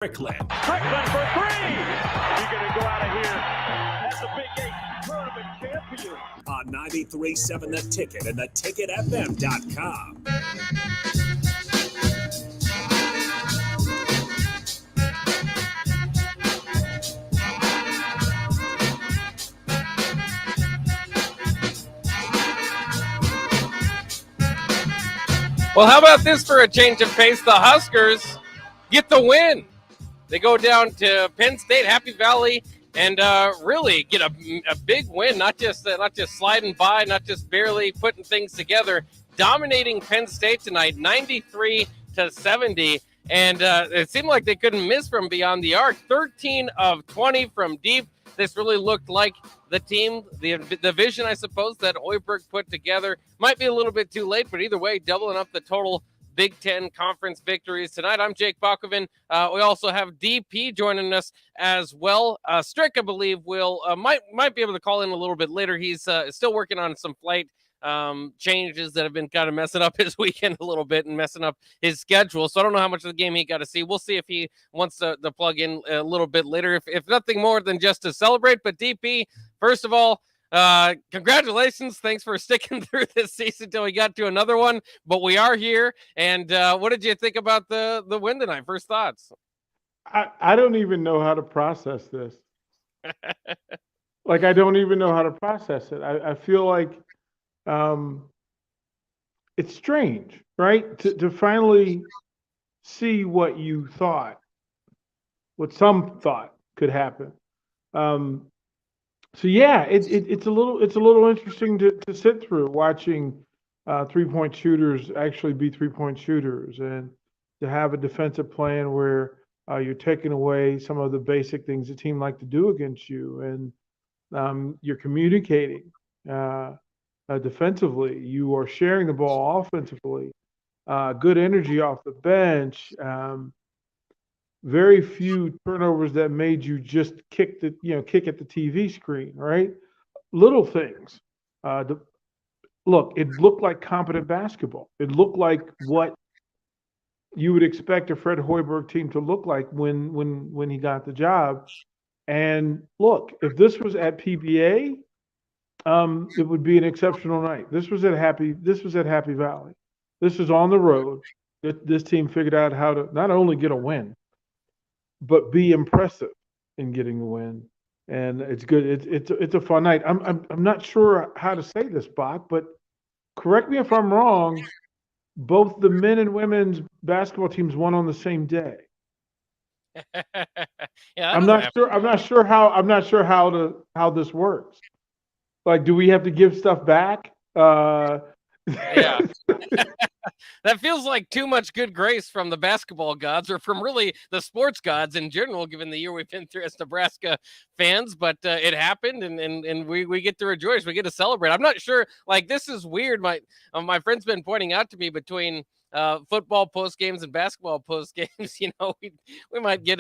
Strickland for three. You're going to go out of here as the Big 8 tournament champion. On 93.7 The Ticket and theticketfm.com. Well, how about this for a change of pace? The Huskers get the win. They go down to Penn State, Happy Valley, and really get a big win. Not just sliding by, not just barely putting things together. Dominating Penn State tonight, 93-70, and it seemed like they couldn't miss from beyond the arc. 13 of 20 from deep. This really looked like the team, the vision, I suppose, that Hoiberg put together. Might be a little bit too late, but either way, doubling up the total Big Ten Conference victories tonight. I'm Jake Bakoven. We also have DP joining us as well. Strick, I believe, will might be able to call in a little bit later. He's still working on some flight changes that have been kind of messing up his weekend a little bit and messing up his schedule. So I don't know how much of the game he got to see. We'll see if he wants to plug in a little bit later, if nothing more than just to celebrate. But DP, first of all, congratulations. Thanks for sticking through this season until we got to another one, but we are here. And what did you think about the win tonight? First thoughts. I don't even know how to process this. I don't even know how to process it. I feel like it's strange, right? To finally see what you thought, what some thought could happen. So yeah, it's a little interesting to sit through watching 3-point shooters actually be 3-point shooters, and to have a defensive plan where you're taking away some of the basic things a team like to do against you, and you're communicating defensively. You are sharing the ball offensively. Good energy off the bench. Very few turnovers that made you just kick at the TV screen, right? Little things. Look, it looked like competent basketball. It looked like what you would expect a Fred Hoiberg team to look like when he got the job. And look, if this was at PBA, it would be an exceptional night. This was at Happy Valley. This was on the road. This team figured out how to not only get a win, but be impressive in getting the win. And it's good. It's a fun night. I'm not sure how to say this, Bach, but correct me if I'm wrong. Both the men and women's basketball teams won on the same day. Yeah, I'm not sure how this works. Do we have to give stuff back? Yeah. That feels like too much good grace from the basketball gods, or from really the sports gods in general, given the year we've been through as Nebraska fans. But it happened, and we get to rejoice. We get to celebrate. I'm not sure. This is weird. My friend's been pointing out to me between football post games and basketball post games. We might get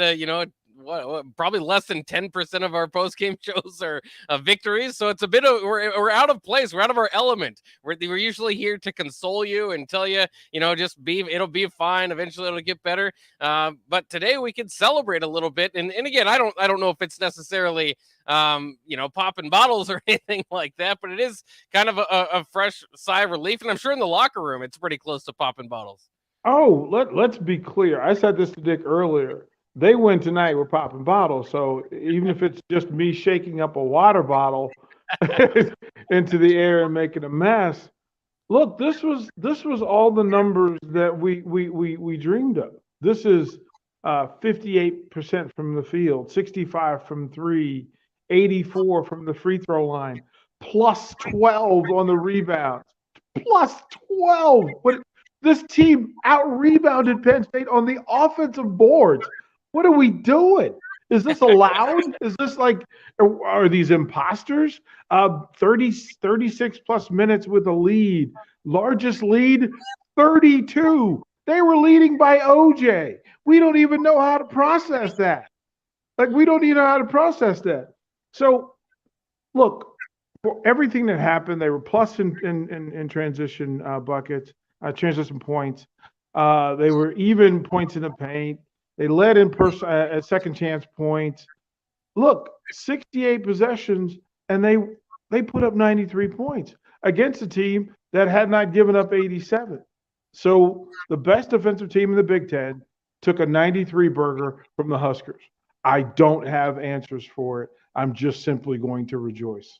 probably less than 10% of our post-game shows are victories. So it's a bit of, we're out of place. We're out of our element. We're usually here to console you and tell you, it'll be fine. Eventually it'll get better. But today we can celebrate a little bit. And again, I don't know if it's necessarily, popping bottles or anything like that, but it is kind of a fresh sigh of relief. And I'm sure in the locker room, it's pretty close to popping bottles. Oh, let's be clear. I said this to Dick earlier. They win tonight, we're popping bottles. So even if it's just me shaking up a water bottle into the air and making a mess, look, this was all the numbers that we dreamed of. This is 58% from the field, 65 from three, 84 from the free throw line, plus 12 on the rebounds, plus 12. But this team out-rebounded Penn State on the offensive boards. What are we doing? Is this allowed? Is this are these imposters? 36 plus minutes with a lead. Largest lead, 32. They were leading by OJ. We don't even know how to process that. We don't even know how to process that. So, look, for everything that happened, they were plus in transition buckets, transition points. They were even points in the paint. They led in at second chance points. Look, 68 possessions, and they put up 93 points against a team that had not given up 87. So the best defensive team in the Big Ten took a 93 burger from the Huskers. I don't have answers for it. I'm just simply going to rejoice.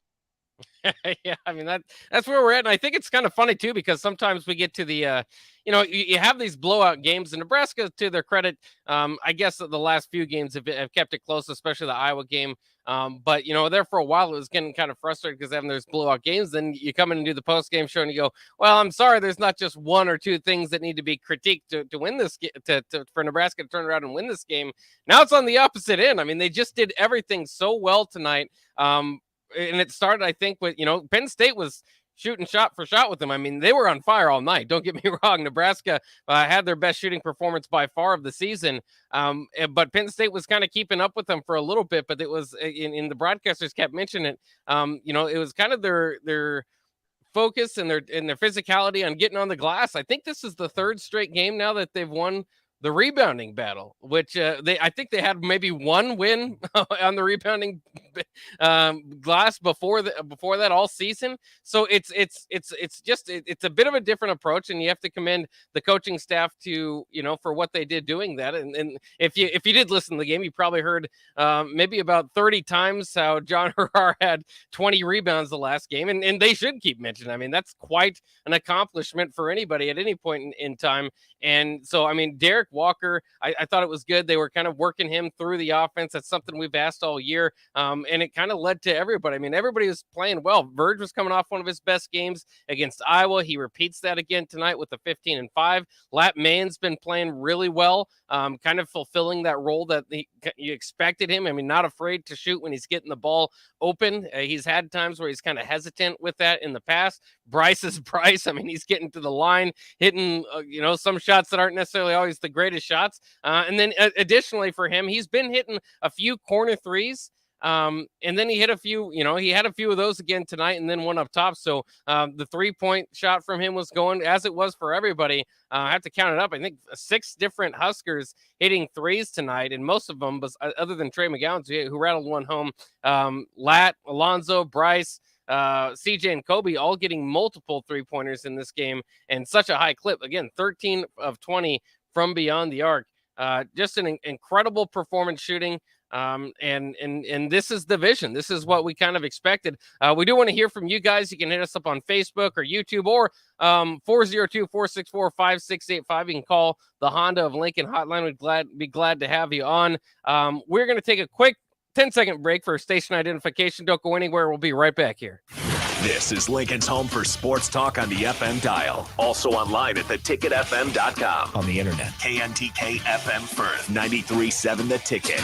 Yeah, I mean that's where we're at, and I think it's kind of funny too because sometimes we get to the, you have these blowout games, and Nebraska, to their credit, I guess the last few games have kept it close, especially the Iowa game. But there for a while it was getting kind of frustrated because having those blowout games, then you come in and do the post game show and you go, well, I'm sorry, there's not just one or two things that need to be critiqued to win this for Nebraska to turn around and win this game. Now it's on the opposite end. I mean, they just did everything so well tonight. And it started, I think, with, Penn State was shooting shot for shot with them. I mean, they were on fire all night. Don't get me wrong. Nebraska had their best shooting performance by far of the season. But Penn State was kind of keeping up with them for a little bit. But it was, in the broadcasters kept mentioning it, it was kind of their focus and their physicality on getting on the glass. I think this is the third straight game now that they've won the rebounding battle, which I think they had maybe one win on the rebounding glass before that all season. So it's a bit of a different approach, and you have to commend the coaching staff to for what they did doing that. And if you did listen to the game, you probably heard maybe about 30 times how John Harrar had 20 rebounds the last game, and they should keep mentioning. I mean, that's quite an accomplishment for anybody at any point in time. And so, I mean, Derek Walker, I thought it was good. They were kind of working him through the offense. That's something we've asked all year. And it kind of led to everybody. I mean, everybody was playing well. Verge was coming off one of his best games against Iowa. He repeats that again tonight with the 15-5. Lat Mayen's been playing really well, kind of fulfilling that role that you expected him. I mean, not afraid to shoot when he's getting the ball open. He's had times where he's kind of hesitant with that in the past. Bryce is Bryce. I mean, he's getting to the line, hitting, some shots that aren't necessarily always the greatest shots. And then additionally for him, he's been hitting a few corner threes. And then he hit a few, he had a few of those again tonight and then one up top. So the 3-point shot from him was going as it was for everybody. I have to count it up. I think 6 different Huskers hitting threes tonight, and most of them was other than Trey McGowan, who rattled one home. Lat, Alonzo, Bryce, CJ and Kobe all getting multiple 3-pointers in this game, and such a high clip. Again, 13 of 20 from beyond the arc. Just an incredible performance shooting. And this is the vision. This is what we kind of expected. We do want to hear from you guys. You can hit us up on Facebook or YouTube, or 402-464-5685. You can call the Honda of Lincoln hotline. We'd be glad to have you on. We're going to take a quick 10-second break for station identification. Don't go anywhere. We'll be right back here. This is Lincoln's home for sports talk on the FM dial. Also online at theticketfm.com. On the internet, KNTK FM Firth, 93.7 The Ticket.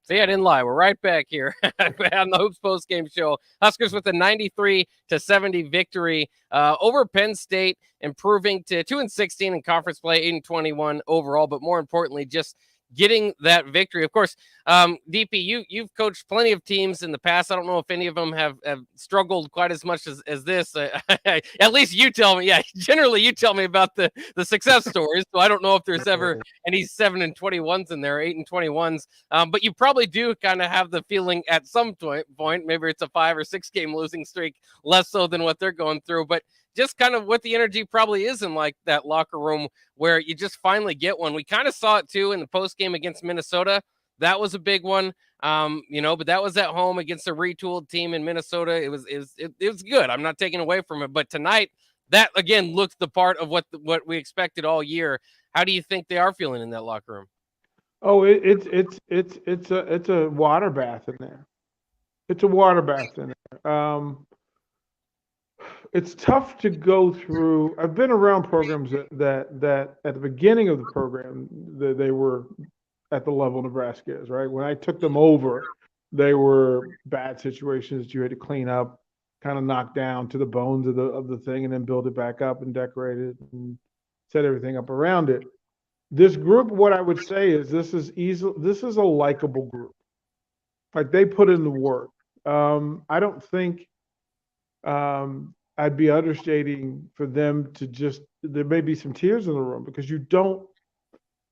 See, I didn't lie. We're right back here on the Hoops Postgame Show. Huskers with a 93-70 victory over Penn State, improving to 2-16 in conference play, 8-21 overall, but more importantly, just getting that victory. Of course, DP, you've coached plenty of teams in the past. I don't know if any of them have struggled quite as much as this. At least you tell me. Yeah, generally you tell me about the success stories. So I don't know if there's ever any 7-21s in there, 8-21s. But you probably do kind of have the feeling at some point, maybe it's a 5 or 6 game losing streak, less so than what they're going through. But just kind of what the energy probably is in like that locker room where you just finally get one. We kind of saw it too in the post game against Minnesota. That was a big one, but that was at home against a retooled team in Minnesota. It was good. I'm not taking away from it, but tonight that again looked the part of what we expected all year. How do you think they are feeling in that locker room? Oh, it's a water bath in there. It's a water bath in there. It's tough to go through. I've been around programs that at the beginning of the program, they were at the level Nebraska is, right? When I took them over, they were bad situations that you had to clean up, kind of knock down to the bones of the thing, and then build it back up and decorate it and set everything up around it. This group, what I would say is this is a likable group. Like, they put in the work. I don't think I'd be understating for them to just, there may be some tears in the room because you don't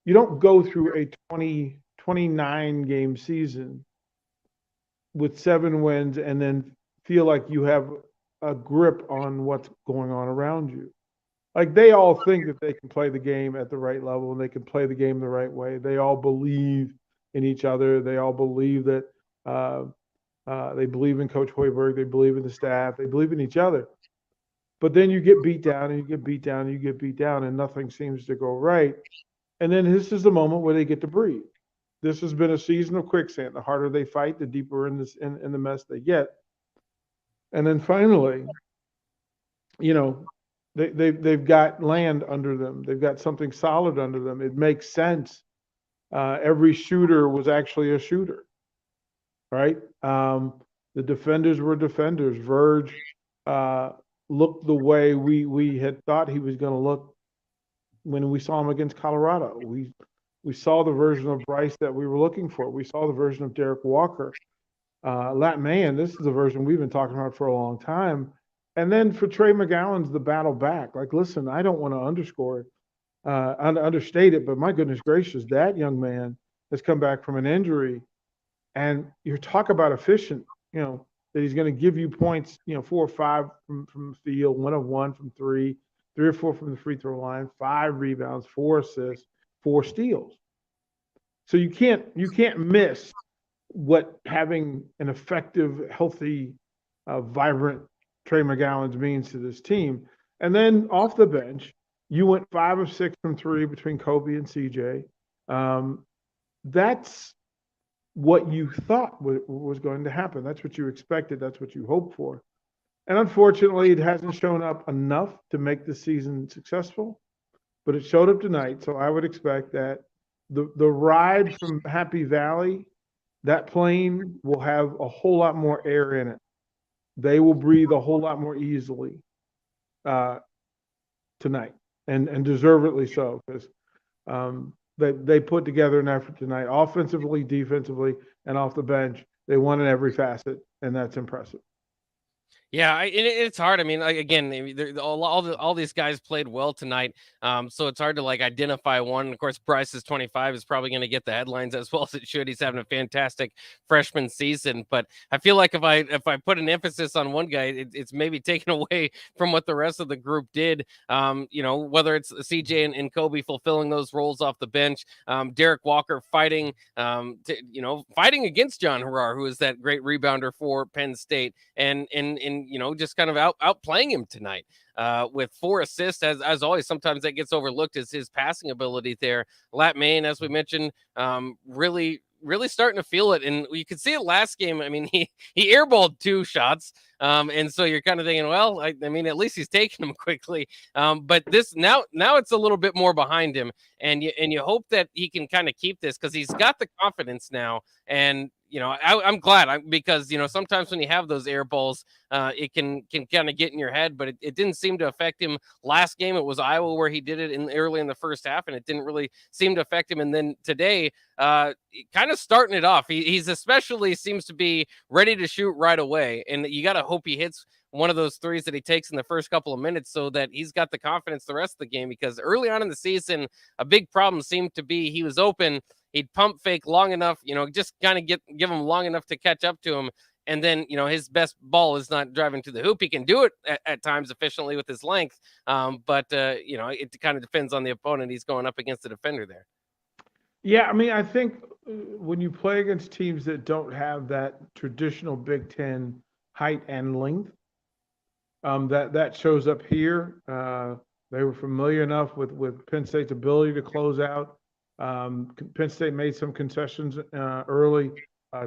you don't go through a 29 game season with 7 wins and then feel like you have a grip on what's going on around you. Like they all think that they can play the game at the right level and they can play the game the right way. They all believe in each other. They all believe that they believe in Coach Hoiberg. They believe in the staff. They believe in each other. But then you get beat down and you get beat down and you get beat down and nothing seems to go right. And then this is the moment where they get to breathe. This has been a season of quicksand. The harder they fight, the deeper in the mess they get. And then finally, you know, they've got land under them. They've got something solid under them. It makes sense. Every shooter was actually a shooter, right? The defenders were defenders. Verge looked the way we had thought he was going to look when we saw him against Colorado. We saw the version of Bryce that we were looking for. We saw the version of Derek Walker. Lat Mayen, this is the version we've been talking about for a long time. And then for Trey McGowan's the battle back. Like, listen, I don't want to understate it, but my goodness gracious, that young man has come back from an injury. And you talk about efficient, that he's going to give you points, 4 or 5 from the field, 1 of 1 from 3, 3 or 4 from the free throw line, 5 rebounds, 4 assists, 4 steals. So you can't miss what having an effective, healthy, vibrant Trey McGowan means to this team. And then off the bench, you went 5 of 6 from 3 between Kobe and CJ. That's what you thought was going to happen. That's what you expected. That's what you hoped for. And unfortunately, it hasn't shown up enough to make the season successful, but it showed up tonight. So I would expect that the ride from Happy Valley, that plane will have a whole lot more air in it. They will breathe a whole lot more easily tonight, and deservedly so, because they put together an effort tonight, offensively, defensively, and off the bench. They won in every facet, and that's impressive. Yeah, it's hard. I mean, again, all these guys played well tonight, so it's hard to identify one. Of course, Bryce's 25 is probably going to get the headlines as well as it should. He's having a fantastic freshman season, but I feel like if I put an emphasis on one guy, it's maybe taken away from what the rest of the group did. Whether it's CJ and Kobe fulfilling those roles off the bench, Derek Walker fighting against John Harrar, who is that great rebounder for Penn State, and just kind of outplaying him tonight with 4 assists. As always, sometimes that gets overlooked as his passing ability there. Lat Mayen, as we mentioned, really starting to feel it. And you could see it last game. I mean, he airballed 2 shots. And so you're kind of thinking, well, I mean, at least he's taking them quickly. But this now it's a little bit more behind him. And you hope that he can kind of keep this because he's got the confidence now. And, I'm glad because, sometimes when you have those air balls, it can kind of get in your head, but it didn't seem to affect him last game. It was Iowa where he did it early in the first half, and it didn't really seem to affect him. And then today, kind of starting it off, he's especially seems to be ready to shoot right away. And you got to hope he hits one of those threes that he takes in the first couple of minutes so that he's got the confidence the rest of the game, because early on in the season, a big problem seemed to be he was open. He'd pump fake long enough, just kind of give him long enough to catch up to him. And then, his best ball is not driving to the hoop. He can do it at times efficiently with his length. But it kind of depends on the opponent he's going up against the defender there. Yeah, I mean, I think when you play against teams that don't have that traditional Big Ten height and length, that shows up here. They were familiar enough with Penn State's ability to close out. Penn State made some concessions early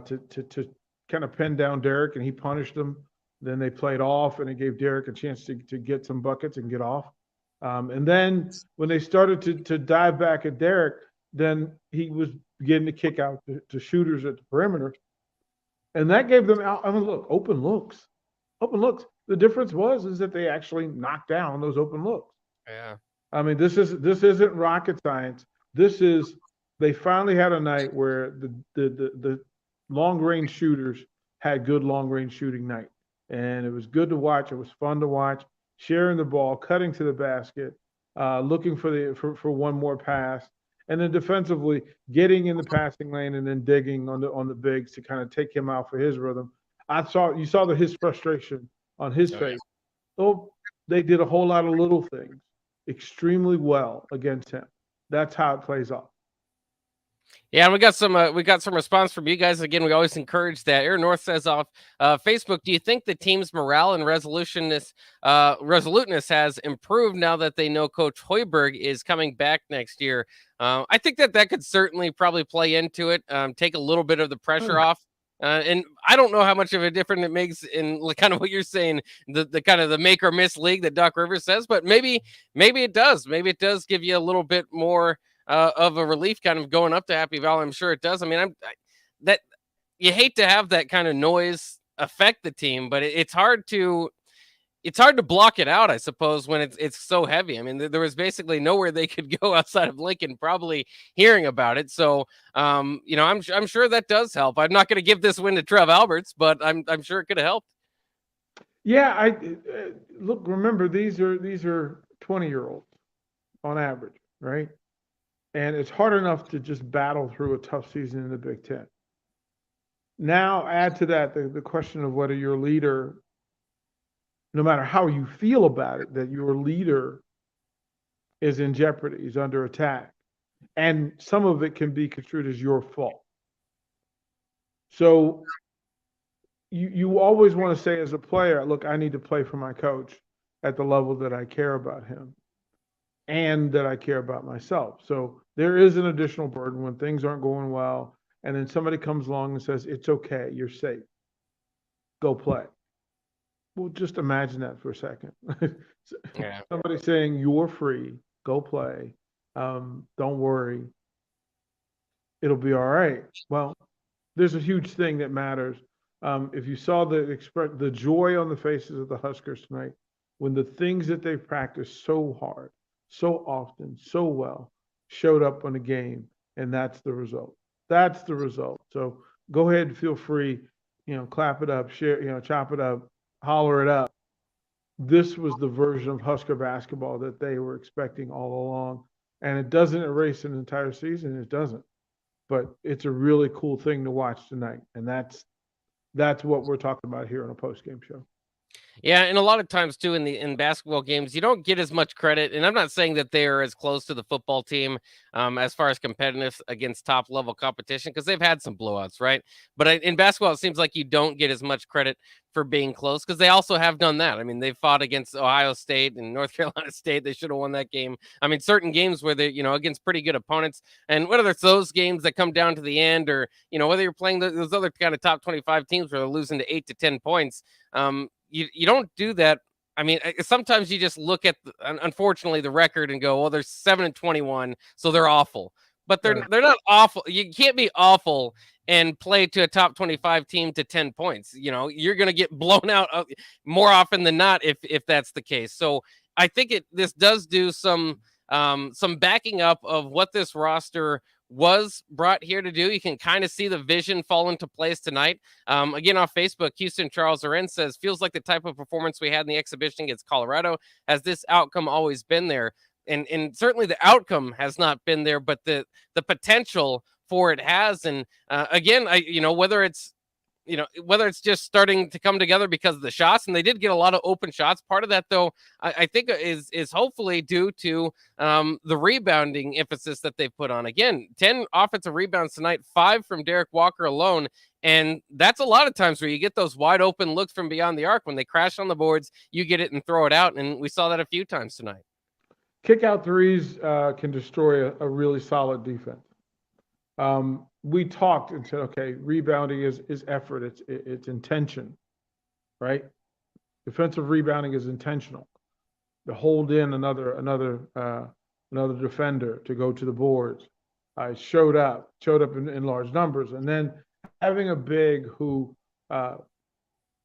to kind of pin down Derek, and he punished them. Then they played off, and it gave Derek a chance to get some buckets and get off. And then when they started to dive back at Derek, then he was beginning to kick out to shooters at the perimeter. And that gave them open looks. Open looks. The difference is that they actually knocked down those open looks. Yeah. I mean, this isn't rocket science. They finally had a night where the long range shooters had good long range shooting night. And it was good to watch. It was fun to watch, sharing the ball, cutting to the basket, looking for one more pass. And then defensively, getting in the passing lane and then digging on the bigs to kind of take him out for his rhythm. You saw his frustration on his face. So they did a whole lot of little things extremely well against him. That's how it plays off. Yeah, and we got some response from you guys. Again, we always encourage that. Aaron North says off Facebook, do you think the team's morale and resoluteness has improved now that they know Coach Hoiberg is coming back next year? I think that could certainly probably play into it, take a little bit of the pressure off. And I don't know how much of a difference it makes in kind of what you're saying, the kind of the make or miss league that Doc Rivers says, but maybe it does. Maybe it does give you a little bit more of a relief kind of going up to Happy Valley. I'm sure it does. I mean, that you hate to have that kind of noise affect the team, but it's hard to block it out, I suppose, when it's so heavy. I mean, there was basically nowhere they could go outside of Lincoln probably hearing about it. So, I'm sure that does help. I'm not going to give this win to Trev Alberts, but I'm sure it could have helped. Yeah, look, remember, these are 20-year-olds on average, right? And it's hard enough to just battle through a tough season in the Big Ten. Now add to that the question of whether your leader, no matter how you feel about it, that your leader is in jeopardy, is under attack. And some of it can be construed as your fault. So you always want to say as a player, look, I need to play for my coach at the level that I care about him and that I care about myself. So there is an additional burden when things aren't going well, and then somebody comes along and says, it's okay, you're safe, go play. Well, just imagine that for a second. Yeah. Somebody saying, you're free, go play, don't worry, it'll be all right. Well, there's a huge thing that matters. If you saw the joy on the faces of the Huskers tonight, when the things that they've practiced so hard, so often, so well, showed up on the game, and that's the result. That's the result. So go ahead and feel free, clap it up, share, chop it up, holler it up. This was the version of Husker basketball that they were expecting all along. And it doesn't erase an entire season. It doesn't. But it's a really cool thing to watch tonight. And that's what we're talking about here on a post-game show. Yeah, and a lot of times too in basketball games, you don't get as much credit. And I'm not saying that they are as close to the football team as far as competitiveness against top level competition, because they've had some blowouts, right? But in basketball, it seems like you don't get as much credit for being close, because they also have done that. I mean, they fought against Ohio State and North Carolina State. They should have won that game. I mean, certain games where they, against pretty good opponents, and whether it's those games that come down to the end, or whether you're playing those other kind of top 25 teams where they're losing to 8 to 10 points. You don't do that. I mean, sometimes you just look at, unfortunately, the record and go, well, they're 7-21, so they're awful. But they're not awful. You can't be awful and play to a top 25 team to 10 points. You're going to get blown out more often than not if that's the case. So I think this does do some backing up of what this roster was brought here to do. You can kind of see the vision fall into place tonight. Again, on Facebook, Houston Charles Loren says, feels like the type of performance we had in the exhibition against Colorado. Has this outcome always been there? And certainly the outcome has not been there, but the potential for it has. And again, whether it's just starting to come together because of the shots, and they did get a lot of open shots. Part of that, though, I think is hopefully due to the rebounding emphasis that they've put on. Again, 10 offensive rebounds tonight, 5 from Derek Walker alone. And that's a lot of times where you get those wide open looks from beyond the arc. When they crash on the boards, you get it and throw it out. And we saw that a few times tonight. Kick out threes can destroy a really solid defense. We talked and said, okay, rebounding is effort. It's intention, right? Defensive rebounding is intentional. To hold in another defender to go to the boards. Showed up in large numbers, and then having a big who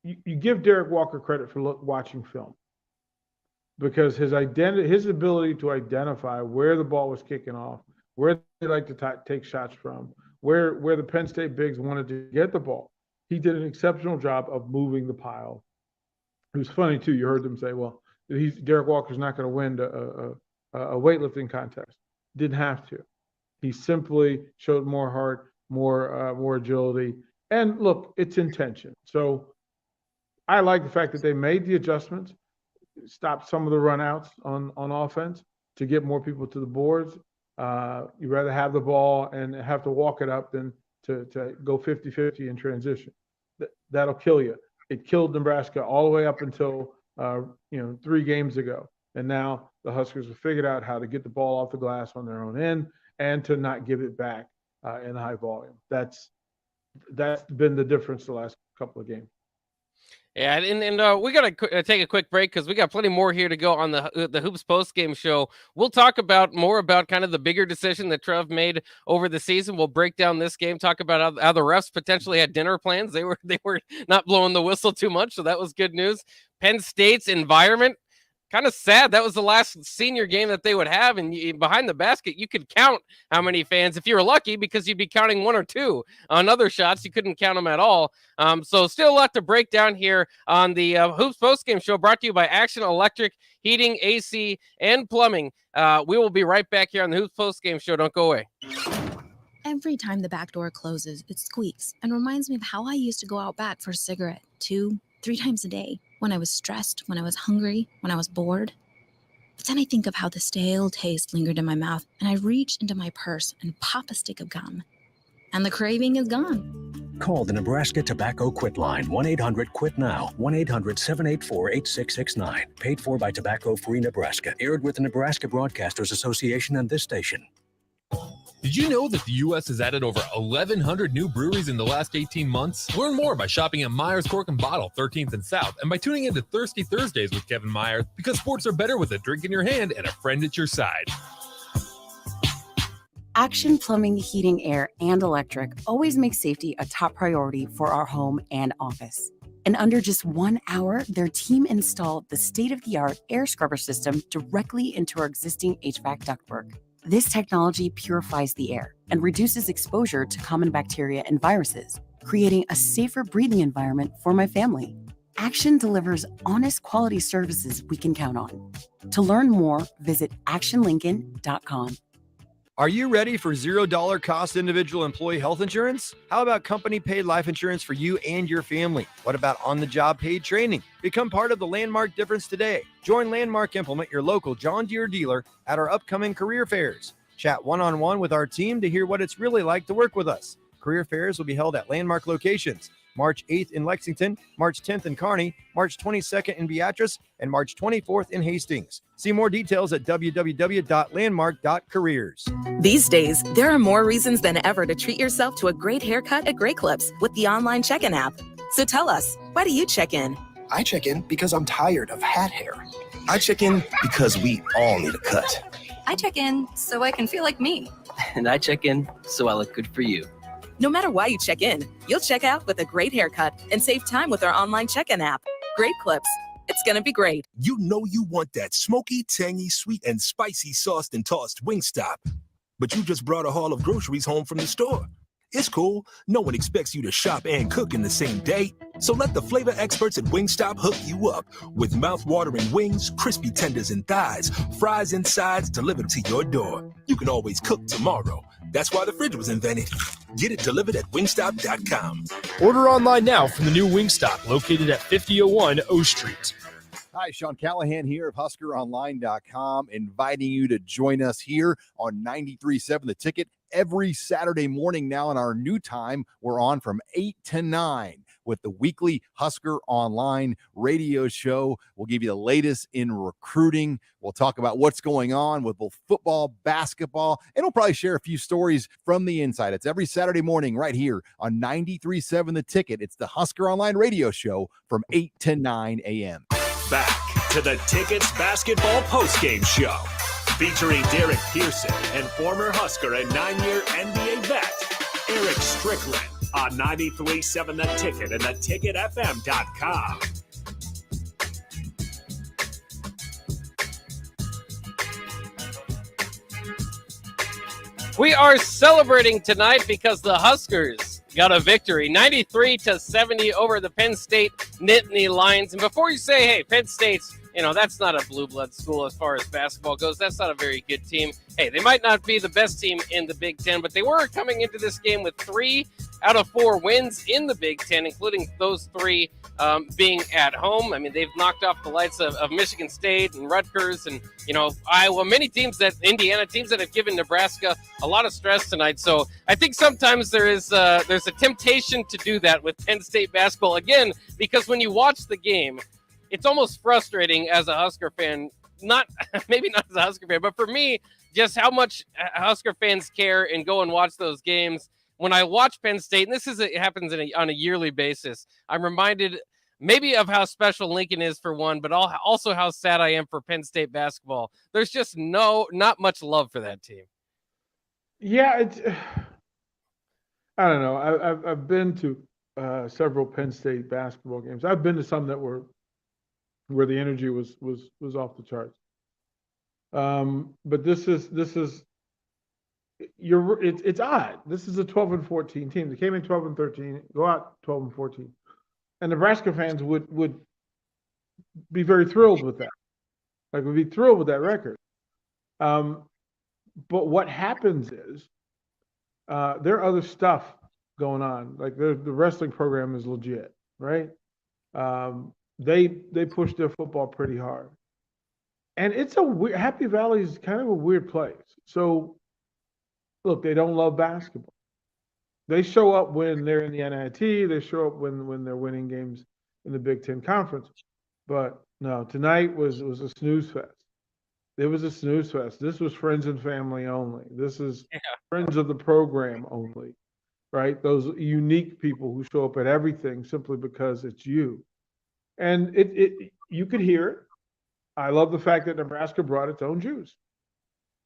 you give Derek Walker credit for watching film, because his ability to identify where the ball was kicking off, where they like to take shots from, where the Penn State bigs wanted to get the ball. He did an exceptional job of moving the pile. It was funny too. You heard them say, well, Derek Walker's not going to win a weightlifting contest. Didn't have to. He simply showed more heart, more agility. And look, it's intention. So I like the fact that they made the adjustments, stopped some of the runouts on offense to get more people to the boards. You'd rather have the ball and have to walk it up than to go 50-50 in transition. That'll kill you. It killed Nebraska all the way up until 3 games ago. And now the Huskers have figured out how to get the ball off the glass on their own end and to not give it back in high volume. That's been the difference the last couple of games. Yeah, and we got to take a quick break because we got plenty more here to go on the Hoops Postgame show. We'll talk more about kind of the bigger decision that Trev made over the season. We'll break down this game, talk about how the refs potentially had dinner plans. They were not blowing the whistle too much, so that was good news. Penn State's environment, kind of sad. That was the last senior game that they would have, and behind the basket, you could count how many fans, if you were lucky, because you'd be counting 1 or 2. On other shots, you couldn't count them at all. So still a lot to break down here on the Hoops Postgame show, brought to you by Action Electric, Heating, AC, and Plumbing. We will be right back here on the Hoops Postgame show. Don't go away. Every time the back door closes, it squeaks and reminds me of how I used to go out back for a cigarette 2-3 times a day. When I was stressed, when I was hungry, when I was bored. But then I think of how the stale taste lingered in my mouth, and I reach into my purse and pop a stick of gum. And the craving is gone. Call the Nebraska Tobacco Quit Line, 1-800-QUIT-NOW, 1-800-784-8669. Paid for by Tobacco Free Nebraska. Aired with the Nebraska Broadcasters Association and this station. Did you know that the U.S. has added over 1,100 new breweries in the last 18 months? Learn more by shopping at Myers Cork and Bottle, 13th and South, and by tuning into Thirsty Thursdays with Kevin Myers, because sports are better with a drink in your hand and a friend at your side. Action Plumbing, Heating, Air, and Electric always makes safety a top priority for our home and office. In under just 1 hour, their team installed the state-of-the-art air scrubber system directly into our existing HVAC ductwork. This technology purifies the air and reduces exposure to common bacteria and viruses, creating a safer breathing environment for my family. Action delivers honest quality services we can count on. To learn more, visit actionlincoln.com. Are you ready for $0 cost individual employee health insurance? How about company paid life insurance for you and your family? What about on-the-job paid training? Become part of the Landmark difference today. Join Landmark Implement, your local John Deere dealer, at our upcoming career fairs. Chat one-on-one with our team to hear what it's really like to work with us. Career fairs will be held at Landmark locations. March 8th in Lexington, March 10th in Kearney, March 22nd in Beatrice, and March 24th in Hastings. See more details at www.landmark.careers. These days, there are more reasons than ever to treat yourself to a great haircut at Great Clips with the online check-in app. So tell us, why do you check in? I check in because I'm tired of hat hair. I check in because we all need a cut. I check in so I can feel like me. And I check in so I look good for you. No matter why you check in, you'll check out with a great haircut and save time with our online check-in app. Great Clips. It's going to be great. You know you want that smoky, tangy, sweet, and spicy sauced and tossed Wingstop. But you just brought a haul of groceries home from the store. It's cool. No one expects you to shop and cook in the same day. So let the flavor experts at Wingstop hook you up with mouth-watering wings, crispy tenders and thighs, fries and sides delivered to your door. You can always cook tomorrow. That's why the fridge was invented. Get it delivered at wingstop.com. Order online now from the new Wingstop located at 5001 O Street. Hi, Sean Callahan here of HuskerOnline.com, inviting you to join us here on 93.7 The Ticket every Saturday morning now in our new time. We're on from 8 to 9 with the weekly Husker Online radio show. We'll give you the latest in recruiting. We'll talk about what's going on with both football, basketball, and we'll probably share a few stories from the inside. It's every Saturday morning right here on 93.7 The Ticket. It's the Husker Online radio show from 8 to 9 a.m. Back to the Tickets Basketball Postgame Show, featuring Derek Pearson and former Husker and 9-year NBA vet, Eric Strickland, on 93.7 The Ticket and theticketfm.com. We are celebrating tonight because the Huskers got a victory, 93-70 over the Penn State Nittany Lions. And before you say, hey, Penn State's that's not a blue blood school as far as basketball goes. That's not a very good team. Hey, they might not be the best team in the Big Ten, but they were coming into this game with 3 out of 4 wins in the Big Ten, including those 3 being at home. I mean, they've knocked off the lights of Michigan State and Rutgers and, Iowa, many teams Indiana teams that have given Nebraska a lot of stress tonight. So I think sometimes there's a temptation to do that with Penn State basketball, again, because when you watch the game, it's almost frustrating as a Husker fan, maybe not as a Husker fan, but for me, just how much Husker fans care and go and watch those games. When I watch Penn State, and it happens on a yearly basis, I'm reminded maybe of how special Lincoln is for one, but also how sad I am for Penn State basketball. There's just not much love for that team. Yeah, I don't know. I've been to several Penn State basketball games. I've been to some that were where the energy was off the charts. But this is it's odd. This is a 12-14 team. They came in 12-13, go out 12-14, and Nebraska fans would be very thrilled with that. Like, would be thrilled with that record. But what happens is there are other stuff going on. Like, the wrestling program is legit, right? They push their football pretty hard, and it's a weird. Happy Valley is kind of a weird place. So, look, they don't love basketball. They show up when they're in the NIT. They show up when they're winning games in the Big Ten Conference. But no, tonight was a snooze fest. It was a snooze fest. This was friends and family only. This is friends of the program only, right? Those unique people who show up at everything simply because it's you. And you could hear it. I love the fact that Nebraska brought its own juice.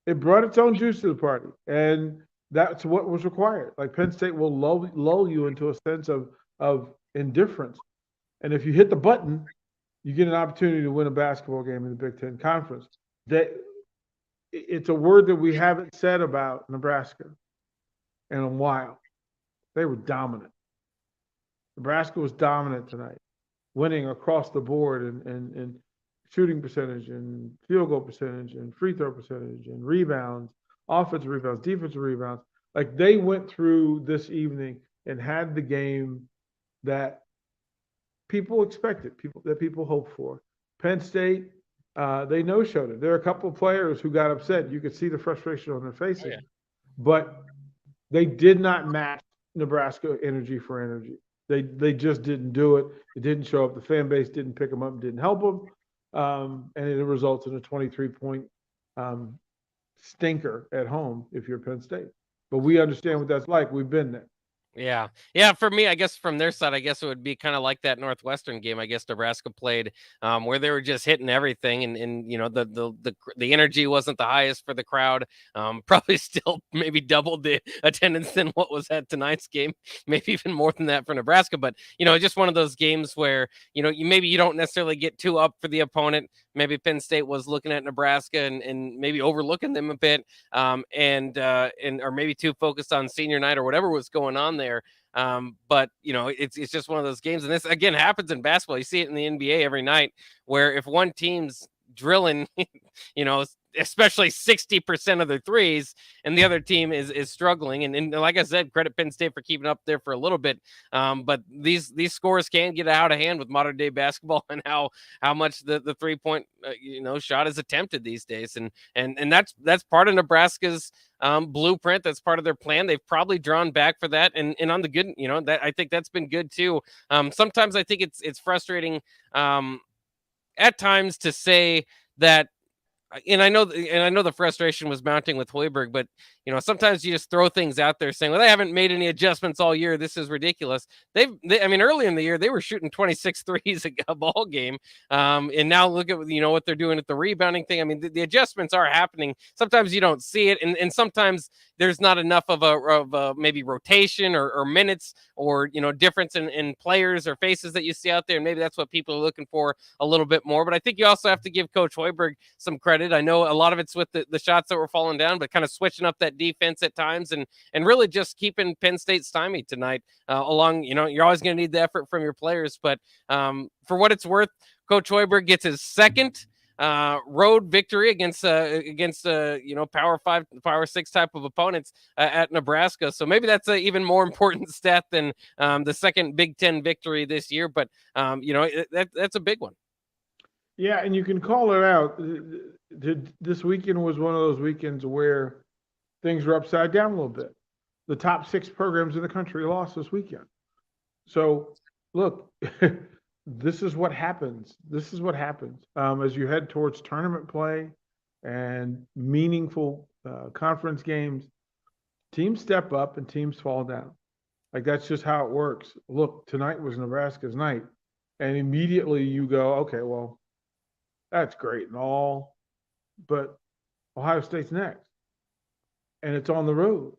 It brought its own juice to the party, and that's what was required. Like, Penn State will lull you into a sense of indifference, and if you hit the button, you get an opportunity to win a basketball game in the Big Ten Conference. It's a word that we haven't said about Nebraska in a while. They were dominant. Nebraska was dominant tonight, winning across the board and shooting percentage and field goal percentage and free throw percentage and rebounds, offensive rebounds, defensive rebounds. Like, they went through this evening and had the game that people expected, that people hoped for. Penn State, they no-showed it. There are a couple of players who got upset. You could see the frustration on their faces. Oh, yeah. But they did not match Nebraska energy for energy. They just didn't do it. It didn't show up. The fan base didn't pick them up, didn't help them. And it results in a 23-point stinker at home if you're Penn State. But we understand what that's like. We've been there. Yeah. Yeah. For me, I guess from their side, I guess it would be kind of like that Northwestern game. I guess Nebraska played where they were just hitting everything. And the energy wasn't the highest for the crowd. Probably still maybe doubled the attendance than what was at tonight's game. Maybe even more than that for Nebraska. But, just one of those games where, you don't necessarily get too up for the opponent. Maybe Penn State was looking at Nebraska and maybe overlooking them a bit or maybe too focused on senior night or whatever was going on there. But it's just one of those games. And this again happens in basketball. You see it in the NBA every night where if one team's drilling, especially 60% of their threes and the other team is struggling. And like I said, credit Penn State for keeping up there for a little bit. But these scores can get out of hand with modern day basketball and how much the 3-point, shot is attempted these days. And that's part of Nebraska's blueprint. That's part of their plan. They've probably drawn back for that. And on the good, that I think that's been good too. Sometimes I think it's frustrating at times to say that, and I know the frustration was mounting with Hoiberg, but sometimes you just throw things out there saying, well, they haven't made any adjustments all year. This is ridiculous. Early in the year, they were shooting 26 threes a ball game. And now look at, what they're doing at the rebounding thing. I mean, the adjustments are happening. Sometimes you don't see it. And sometimes there's not enough of a maybe rotation or minutes or, difference in players or faces that you see out there. And maybe that's what people are looking for a little bit more. But I think you also have to give Coach Hoiberg some credit. I know a lot of it's with the shots that were falling down, but kind of switching up that that defense at times and really just keeping Penn State stymied tonight. Along, you're always going to need the effort from your players, but for what it's worth, Coach Hoiberg gets his second road victory against Power 5, Power 6 type of opponents at Nebraska. So maybe that's an even more important stat than the second Big Ten victory this year. But that's a big one. Yeah, and you can call it out. This weekend was one of those weekends where things were upside down a little bit. The top 6 programs in the country lost this weekend. So, look, this is what happens. This is what happens as you head towards tournament play and meaningful conference games. Teams step up and teams fall down. Like, that's just how it works. Look, tonight was Nebraska's night. And immediately you go, okay, well, that's great and all, but Ohio State's next. And it's on the road.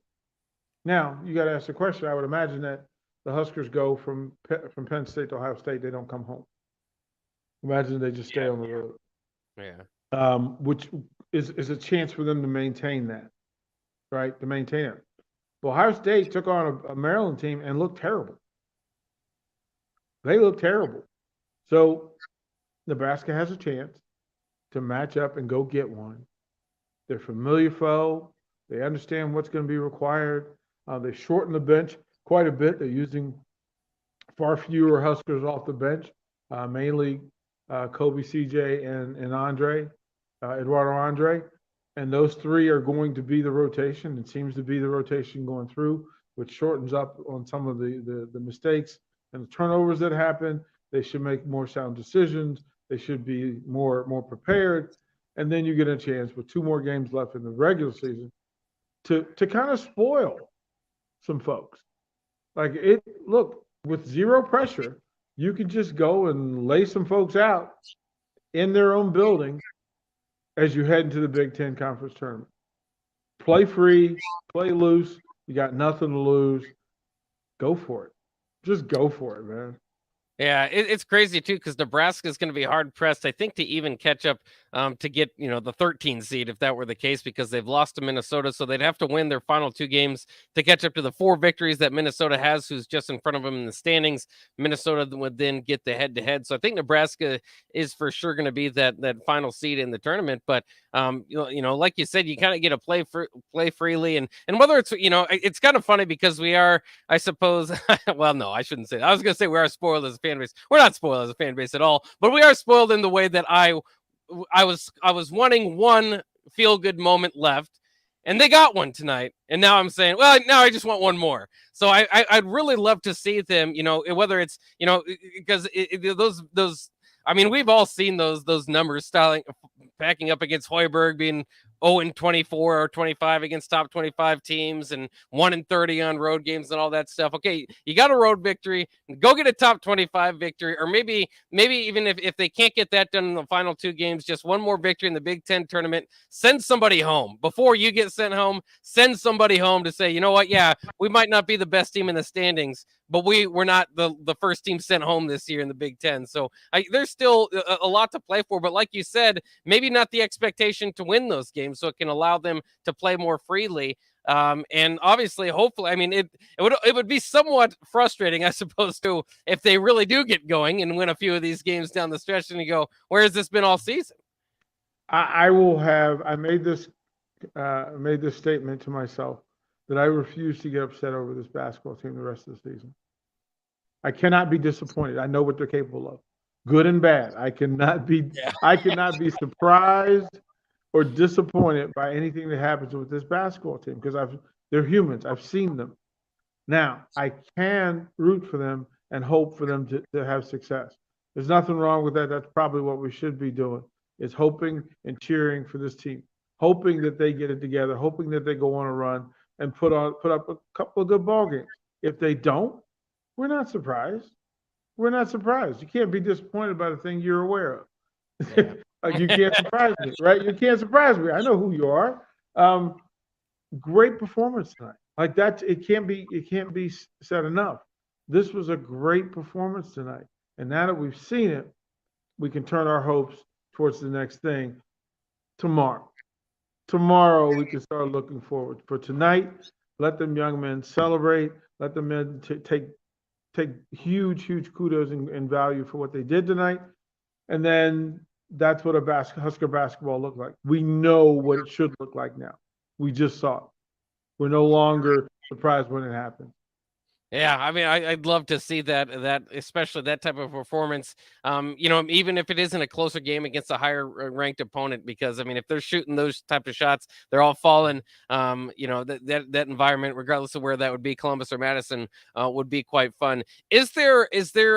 Now, you got to ask the question. I would imagine that the Huskers go from Penn State to Ohio State. They don't come home. Imagine they just stay on the road. Yeah. Which is a chance for them to maintain that, right? To maintain it. Well, Ohio State took on a Maryland team and looked terrible. They looked terrible. So Nebraska has a chance to match up and go get one. They're familiar foe. They understand what's going to be required. They shorten the bench quite a bit. They're using far fewer Huskers off the bench, mainly Kobe, CJ, and Andre, Eduardo Andre. And those 3 are going to be the rotation. It seems to be the rotation going through, which shortens up on some of the mistakes and the turnovers that happen. They should make more sound decisions. They should be more prepared. And then you get a chance with 2 more games left in the regular season to kind of spoil some folks. Like, look, with zero pressure, you can just go and lay some folks out in their own building as you head into the Big Ten Conference Tournament. Play free, play loose. You got nothing to lose. Go for it. Just go for it, man. Yeah, it's crazy too because Nebraska is going to be hard pressed, I think, to even catch up to get the 13 seed if that were the case, because they've lost to Minnesota, so they'd have to win their final 2 games to catch up to the 4 victories that Minnesota has, who's just in front of them in the standings. Minnesota would then get the head-to-head, so I think Nebraska is for sure going to be that final seed in the tournament. But like you said, you kind of get to play freely, and whether it's it's kind of funny because we are, I suppose, well, no, I shouldn't say that. I was going to say we are spoiled as a fan base. We're not spoiled as a fan base at all, but we are spoiled in the way that I was wanting one feel-good moment left, and they got one tonight. And now I'm saying, well, now I just want one more. So I'd really love to see them, whether it's, because those. I mean, we've all seen those numbers backing up against Hoiberg, being 0-24 or 25 against top 25 teams and 1-30 on road games and all that stuff. Okay, you got a road victory, go get a top 25 victory, or maybe even if they can't get that done in the final 2 games, just one more victory in the Big Ten tournament. Send somebody home before you get sent home. Send somebody home to say, you know what? Yeah, we might not be the best team in the standings, but we're not the first team sent home this year in the Big Ten. So there's still a lot to play for. But like you said, maybe not the expectation to win those games, so it can allow them to play more freely. And obviously, hopefully, I mean, it would be somewhat frustrating, I suppose, too, if they really do get going and win a few of these games down the stretch, and you go, where has this been all season? I made this statement to myself that I refuse to get upset over this basketball team the rest of the season. I cannot be disappointed. I know what they're capable of, good and bad. I cannot be surprised or disappointed by anything that happens with this basketball team because they're humans. I've seen them. Now, I can root for them and hope for them to have success. There's nothing wrong with that. That's probably what we should be doing, is hoping and cheering for this team, hoping that they get it together, hoping that they go on a run and put up a couple of good ball games. If they don't, we're not surprised. We're not surprised. You can't be disappointed by the thing you're aware of. Yeah. Like, you can't surprise me, right? You can't surprise me. I know who you are. Great performance tonight. Like, that, it can't be said enough. This was a great performance tonight. And now that we've seen it, we can turn our hopes towards the next thing tomorrow. tomorrow we can start looking forward. For tonight, let them young men celebrate. Let them men take huge kudos and value for what they did tonight. And then that's what a Husker basketball looked like. We know what it should look like now. We just saw it. We're no longer surprised when it happened. Yeah, I mean, I'd love to see that especially that type of performance. Even if it isn't a closer game against a higher ranked opponent, because I mean, if they're shooting those type of shots, they're all falling. That environment, regardless of where that would be, Columbus or Madison, would be quite fun. Is there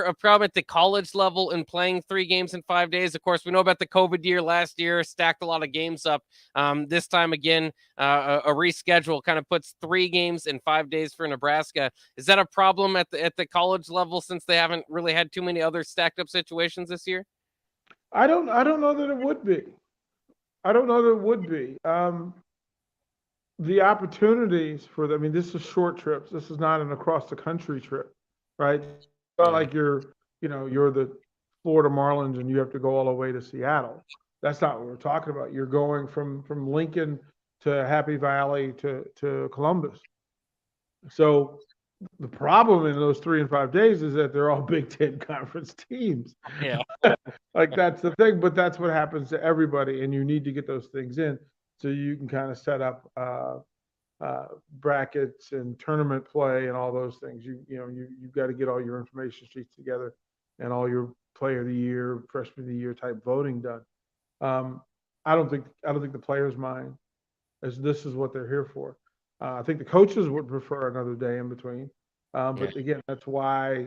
a problem at the college level in playing 3 games in 5 days? Of course, we know about the COVID year last year, stacked a lot of games up. This time again, a reschedule kind of puts 3 games in 5 days for Nebraska. Is that a problem at the college level since they haven't really had too many other stacked up situations this year? I don't know that it would be. I don't know that it would be. The opportunities for them. I mean, this is short trips. This is not an across the country trip, right? It's not like you're the Florida Marlins and you have to go all the way to Seattle. That's not what we're talking about. You're going from Lincoln to Happy Valley to Columbus. So the problem in those 3 and 5 days is that they're all Big Ten conference teams. Yeah. Like that's the thing, but that's what happens to everybody, and you need to get those things in so you can kind of set up brackets and tournament play and all those things. You've got to get all your information sheets together and all your player of the year, freshman of the year type voting done. I don't think the players mind, as this is what they're here for. I think the coaches would prefer another day in between. But again, that's why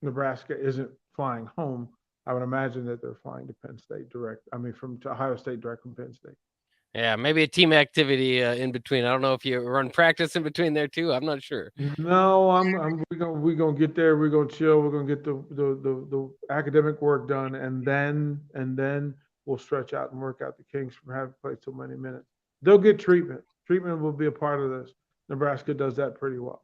Nebraska isn't flying home. I would imagine that they're flying to Penn State direct. I mean, to Ohio State direct from Penn State. Yeah, maybe a team activity in between. I don't know if you run practice in between there too. I'm not sure. No, we're gonna get there. We're gonna chill. We're gonna get the academic work done, and then we'll stretch out and work out the kinks from having played so many minutes. They'll get treatment. Treatment will be a part of this. Nebraska does that pretty well.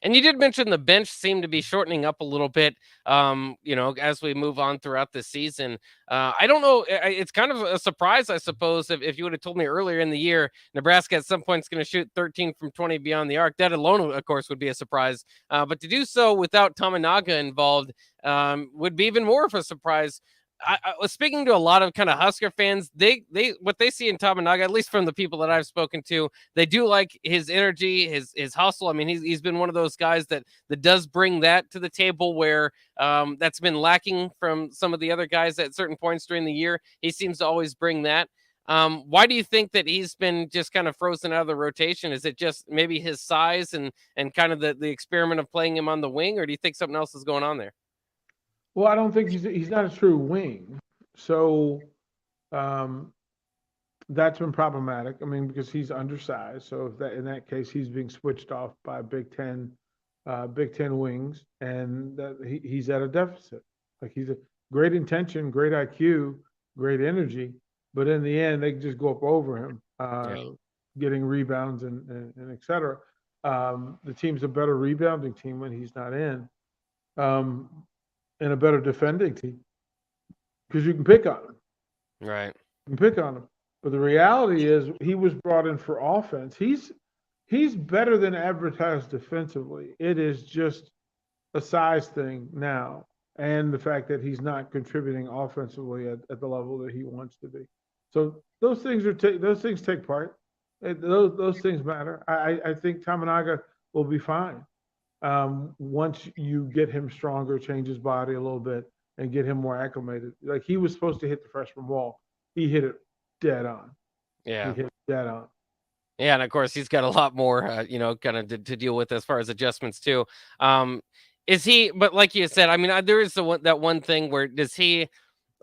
And you did mention the bench seemed to be shortening up a little bit, as we move on throughout the season. I don't know. It's kind of a surprise, I suppose, if you would have told me earlier in the year, Nebraska at some point is going to shoot 13 from 20 beyond the arc. That alone, of course, would be a surprise. But to do so without Tamanaga involved would be even more of a surprise. I was speaking to a lot of kind of Husker fans. They what they see in Tamanaga, at least from the people that I've spoken to, they do like his energy, his hustle. I mean, he's been one of those guys that does bring that to the table where that's been lacking from some of the other guys at certain points during the year. He seems to always bring that. Why do you think that he's been just kind of frozen out of the rotation? Is it just maybe his size and kind of the experiment of playing him on the wing, or do you think something else is going on there? Well, I don't think he's not a true wing. So that's been problematic. I mean, because he's undersized. So in that case, he's being switched off by Big Ten wings, and that he's at a deficit. Like he's a great intention, great IQ, great energy, but in the end, they just go up over him, getting rebounds and et cetera. The team's a better rebounding team when he's not in. And a better defending team because you can pick on him. Right. You can pick on him. But the reality is he was brought in for offense. He's better than advertised defensively. It is just a size thing now, and the fact that he's not contributing offensively at the level that he wants to be. So those things take part. Those things matter. I think Tamanaga will be fine. Once you get him stronger, change his body a little bit, and get him more acclimated. Like he was supposed to hit the freshman wall. He hit it dead on. Yeah. He hit it dead on. Yeah, and of course he's got a lot more, kind of to deal with as far as adjustments too. Is he? But like you said, I mean, there is that one thing where does he?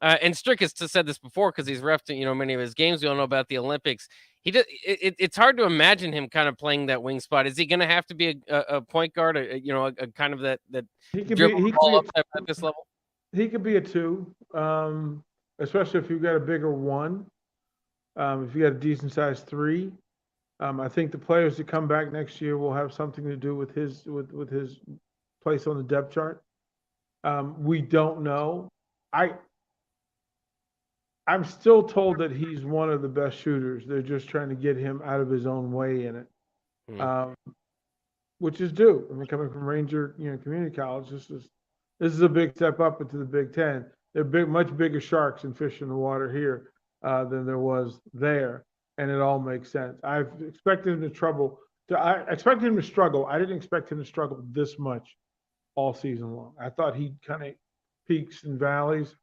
And Strick has said this before because he's refed, many of his games. We all know about the Olympics. It's hard to imagine him kind of playing that wing spot. Is he going to have to be a point guard, a kind of that he could dribble be, ball up at this level? He could be a 2, especially if you've got a bigger 1. If you got a decent sized 3, I think the players that come back next year will have something to do with his place on the depth chart. We don't know. I'm still told that he's one of the best shooters. They're just trying to get him out of his own way in it, which is due. I mean, coming from Ranger, Community College, this is a big step up into the Big Ten. They're much bigger sharks and fish in the water here than there was there, and it all makes sense. I've expected him to struggle. I expected him to struggle. I didn't expect him to struggle this much all season long. I thought he'd kind of peaks and valleys.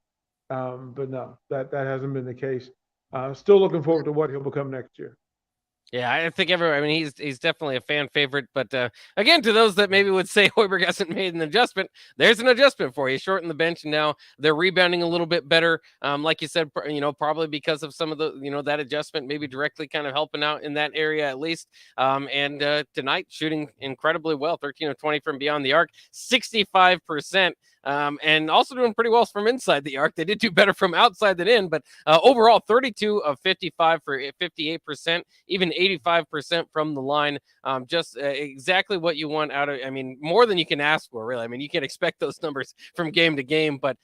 But no, that hasn't been the case. Still looking forward to what he'll become next year. Yeah, I think he's definitely a fan favorite. But again, to those that maybe would say Hoiberg hasn't made an adjustment, there's an adjustment for you. Shortened the bench, and now they're rebounding a little bit better. Like you said, probably because of some of the, that adjustment, maybe directly kind of helping out in that area at least. And tonight, shooting incredibly well, 13 of 20 from beyond the arc, 65%. And also doing pretty well from inside the arc. They did do better from outside than in, but overall 32 of 55 for 58%, even 85% from the line. Just exactly what you want out of, more than you can ask for, really. You can expect those numbers from game to game, but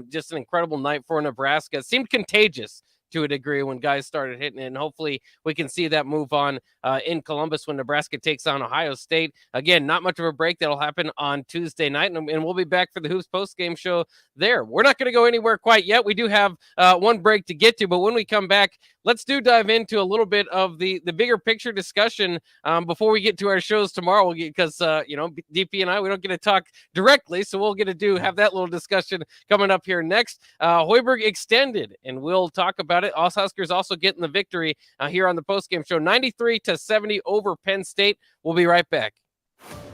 just an incredible night for Nebraska. It seemed contagious to a degree when guys started hitting it, and hopefully we can see that move on in Columbus when Nebraska takes on Ohio State. Again, not much of a break. That'll happen on Tuesday night, and we'll be back for the Hoops post-game show there. We're not going to go anywhere quite yet. We do have one break to get to, but when we come back, let's dive into a little bit of the bigger picture discussion before we get to our shows tomorrow, because DP and I, we don't get to talk directly, so we'll get to have that little discussion coming up here next. Hoiberg extended, and we'll talk about it. Huskers also getting the victory here on the postgame show, 93-70 over Penn State. We'll be right back.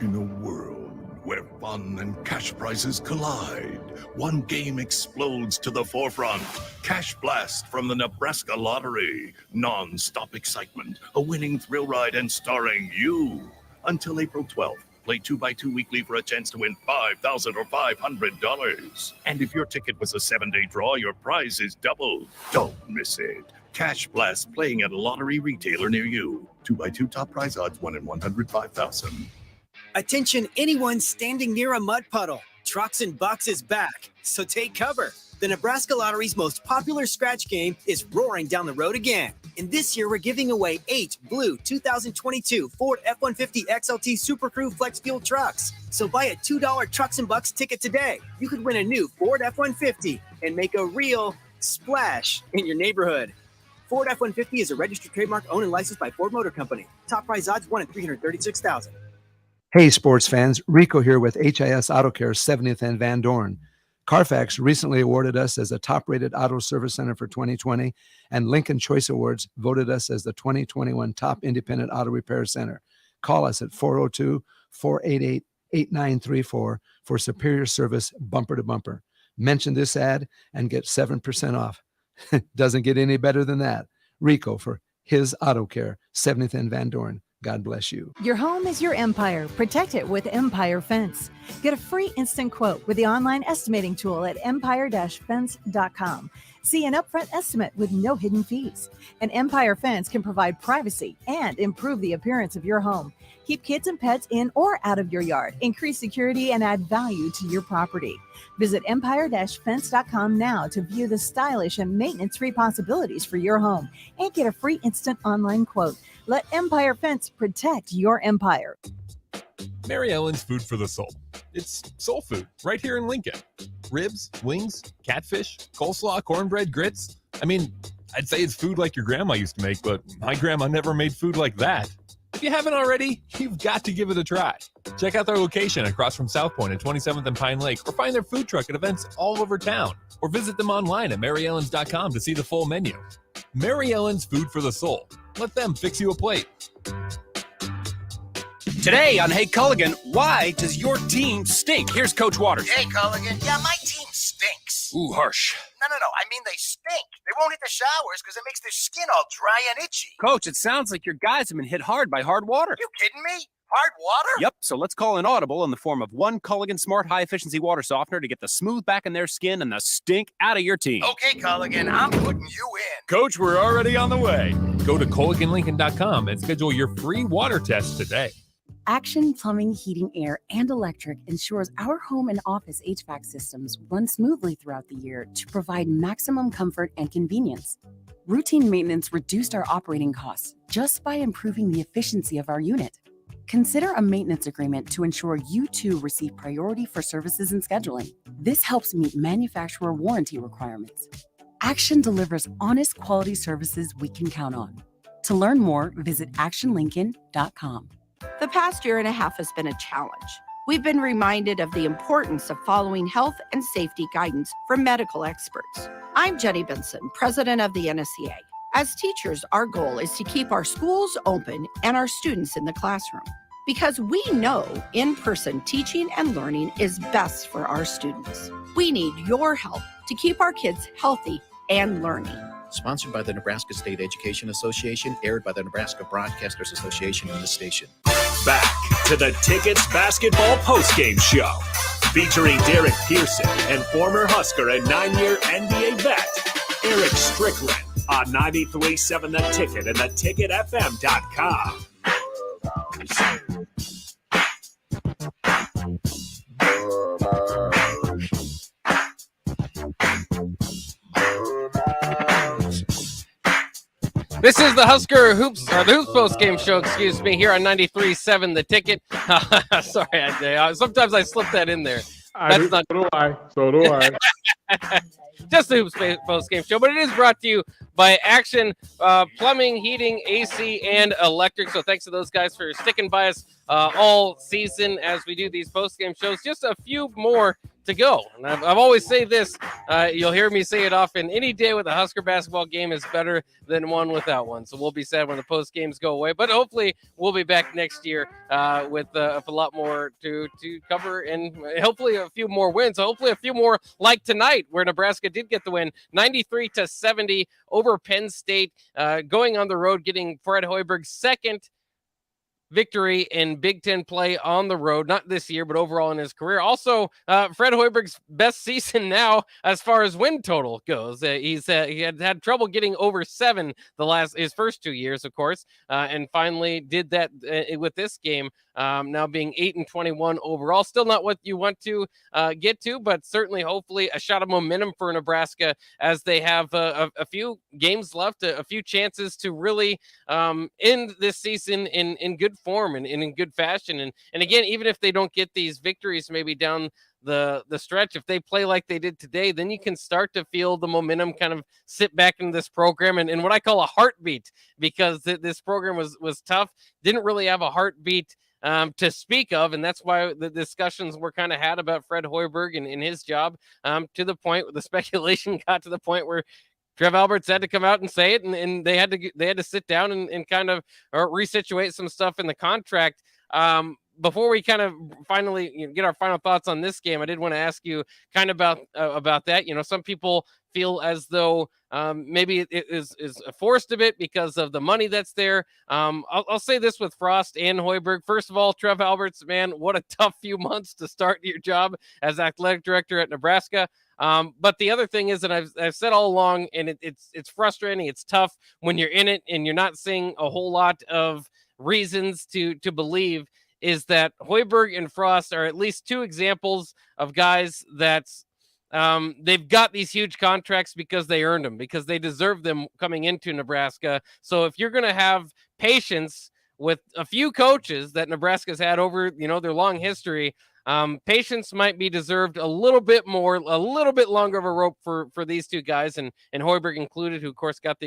In a world where fun and cash prizes collide, one game explodes to the forefront. Cash Blast from the Nebraska Lottery. Non-stop excitement, a winning thrill ride, and starring you. Until April 12th. Play 2x2 weekly for a chance to win $5,000 or $500. And if your ticket was a 7-day draw, your prize is doubled. Don't miss it. Cash Blast, playing at a lottery retailer near you. 2x2 top prize odds, 1 in 105,000. Attention anyone standing near a mud puddle. Trucks and Bucks is back, so take cover. The Nebraska Lottery's most popular scratch game is roaring down the road again. And this year, we're giving away 8 blue 2022 Ford F-150 XLT Super Crew Flex Fuel trucks. So buy a $2 Trucks and Bucks ticket today. You could win a new Ford F-150 and make a real splash in your neighborhood. Ford F-150 is a registered trademark owned and licensed by Ford Motor Company. Top prize odds, 1 in 336,000. Hey, sports fans. Rico here with HIS Auto Care 70th and Van Dorn. Carfax recently awarded us as a top-rated auto service center for 2020, and Lincoln Choice Awards voted us as the 2021 top independent auto repair center. Call us at 402-488-8934 for superior service bumper to bumper. Mention this ad and get 7% off. Doesn't get any better than that. Rico for his Auto Care, 70th and Van Dorn. God bless you. Your home is your empire. Protect it with Empire Fence. Get a free instant quote with the online estimating tool at empire-fence.com. See an upfront estimate with no hidden fees. An Empire Fence can provide privacy and improve the appearance of your home. Keep kids and pets in or out of your yard. Increase security and add value to your property. Visit empire-fence.com now to view the stylish and maintenance-free possibilities for your home and get a free instant online quote. Let Empire Fence protect your empire. Mary Ellen's Food for the Soul. It's soul food right here in Lincoln. Ribs, wings, catfish, coleslaw, cornbread, grits. I'd say it's food like your grandma used to make, but my grandma never made food like that. If you haven't already, you've got to give it a try. Check out their location across from South Point at 27th and Pine Lake, or find their food truck at events all over town, or visit them online at maryellens.com to see the full menu. Mary Ellen's Food for the Soul. Let them fix you a plate. Today on Hey Culligan, why does your team stink? Here's Coach Waters. Hey Culligan, yeah, my team stinks. Ooh, harsh. No, I mean they stink. They won't hit the showers because it makes their skin all dry and itchy. Coach, it sounds like your guys have been hit hard by hard water. You kidding me? Hard water? Yep, so let's call an audible in the form of one Culligan Smart High Efficiency Water Softener to get the smooth back in their skin and the stink out of your team. Okay, Culligan, I'm putting you in. Coach, we're already on the way. Go to CulliganLincoln.com and schedule your free water test today. Action Plumbing, Heating, Air, and Electric ensures our home and office HVAC systems run smoothly throughout the year to provide maximum comfort and convenience. Routine maintenance reduced our operating costs just by improving the efficiency of our unit. Consider a maintenance agreement to ensure you too receive priority for services and scheduling. This helps meet manufacturer warranty requirements. Action delivers honest quality services we can count on. To learn more, visit actionlincoln.com. The past year and a half has been a challenge. We've been reminded of the importance of following health and safety guidance from medical experts. I'm Jenny Benson, president of the NSCA. As teachers, our goal is to keep our schools open and our students in the classroom, because we know in-person teaching and learning is best for our students. We need your help to keep our kids healthy and learning. Sponsored by the Nebraska State Education Association, aired by the Nebraska Broadcasters Association and the station. Back to the Tickets Basketball Postgame Show, featuring Derek Pearson and former Husker and 9-year NBA vet, Eric Strickland, on 93.7 The Ticket and theticketfm.com. This is the Husker Hoops, or the Hoops Post Game Show, excuse me, here on 93.7 The Ticket. Sorry, sometimes I slip that in there. So do I. Just the Hoops Post Game Show, but it is brought to you by Action Plumbing, Heating, AC, and Electric. So thanks to those guys for sticking by us all season as we do these post game shows. Just a few more to go. And I've always say this, you'll hear me say it often, any day with a Husker basketball game is better than one without one. So we'll be sad when the post games go away, but hopefully we'll be back next year with a lot more to cover, and hopefully a few more wins. Hopefully a few more like tonight, where Nebraska did get the win 93-70 over Penn State, going on the road, getting Fred Hoiberg's second victory in Big Ten play on the road, not this year, but overall in his career. Also, Fred Hoiberg's best season now as far as win total goes. He had trouble getting over 7 his first 2 years, of course, and finally did that with this game. Now being 8-21 overall, still not what you want to get to, but certainly, hopefully, a shot of momentum for Nebraska as they have a few games left, a few chances to really end this season in good form and in good fashion. And again, even if they don't get these victories, maybe down the stretch, if they play like they did today, then you can start to feel the momentum kind of sit back in this program and what I call a heartbeat, because this program was tough, didn't really have a heartbeat to speak of, and that's why the discussions were kind of had about Fred Hoiberg and his job, to the point where the speculation got to the point where Trev Alberts had to come out and say it, and they had to sit down and kind of resituate some stuff in the contract. Before we kind of finally get our final thoughts on this game, I did want to ask you kind of about that. Some people feel as though maybe it is forced a bit because of the money that's there. I'll say this with Frost and Hoiberg. First of all, Trev Alberts, man, what a tough few months to start your job as athletic director at Nebraska. But the other thing is that I've said all along, and it's frustrating. It's tough when you're in it and you're not seeing a whole lot of reasons to believe, is that Hoiberg and Frost are at least two examples of guys that's they've got these huge contracts because they earned them, because they deserve them coming into Nebraska. So if you're going to have patience with a few coaches that Nebraska's had over, their long history, patience might be deserved a little bit more, a little bit longer of a rope for these two guys, and Hoiberg included, who of course got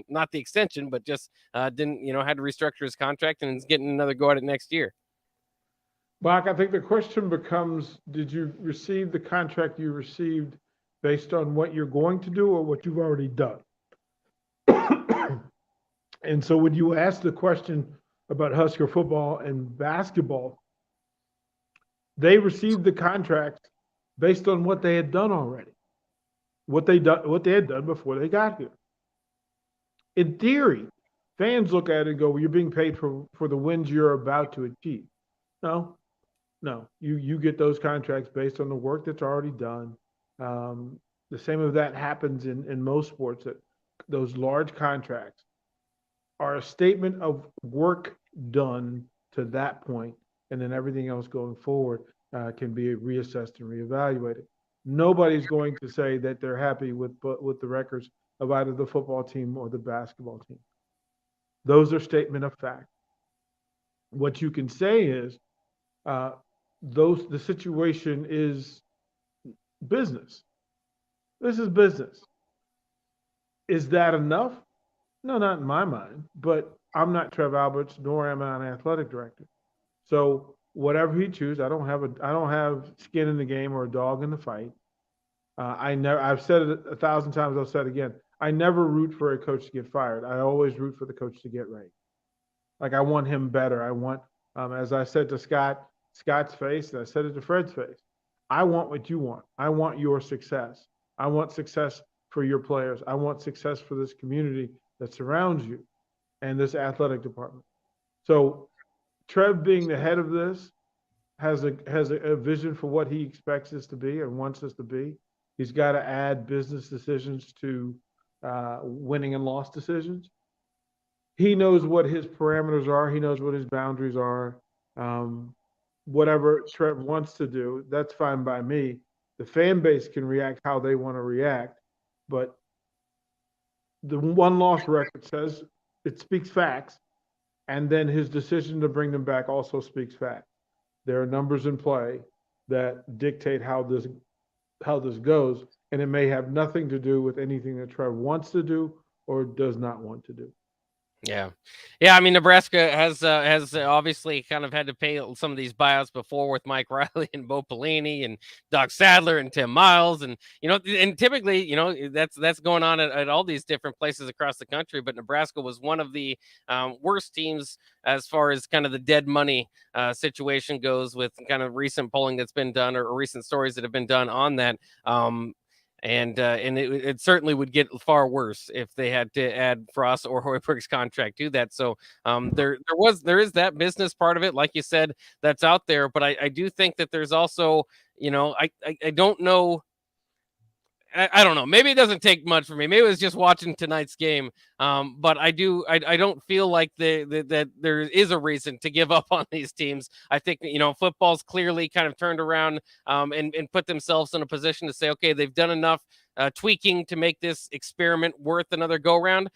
not the extension, but just didn't, had to restructure his contract and is getting another go at it next year. Bach, I think the question becomes, did you receive the contract you received based on what you're going to do or what you've already done? And so when you ask the question about Husker football and basketball, they received the contract based on what they had done already, what they had done before they got here. In theory, fans look at it and go, well, you're being paid for the wins you're about to achieve. No, you get those contracts based on the work that's already done. The same of that happens in most sports, that those large contracts are a statement of work done to that point and then everything else going forward can be reassessed and reevaluated. Nobody's going to say that they're happy with the records of either the football team or the basketball team. Those are statement of fact. What you can say is the situation is business. This is business. Is that enough? No, not in my mind. But I'm not Trev Alberts, nor am I an athletic director. So whatever he chooses, I don't have skin in the game or a dog in the fight. I've said it 1,000 times. I'll say it again. I never root for a coach to get fired. I always root for the coach to get right. Like, I want him better. I want, as I said to Scott's face, and I said it to Fred's face, I want what you want. I want your success. I want success for your players. I want success for this community that surrounds you and this athletic department. So Trev, being the head of this, has a vision for what he expects us to be and wants us to be. He's got to add business decisions to winning and loss decisions. He knows what his parameters are. He knows what his boundaries are. Whatever Trev wants to do, that's fine by me. The fan base can react how they want to react, but the one-loss record says it speaks facts, and then his decision to bring them back also speaks facts. There are numbers in play that dictate how this goes, and it may have nothing to do with anything that Trev wants to do or does not want to do. Yeah. I mean, Nebraska has obviously kind of had to pay some of these buyouts before with Mike Riley and Bo Pelini and Doug Sadler and Tim Miles, and and typically that's going on at all these different places across the country. But Nebraska was one of the worst teams as far as kind of the dead money situation goes, with kind of recent polling that's been done or recent stories that have been done on that. And it certainly would get far worse if they had to add Frost or Hoiberg's contract to that. So there is that business part of it, like you said, that's out there. But I do think that there's also, I don't know. I don't know. Maybe it doesn't take much for me. Maybe it was just watching tonight's game. But I don't feel like that there is a reason to give up on these teams. I think, football's clearly kind of turned around and put themselves in a position to say, okay, they've done enough tweaking to make this experiment worth another go round.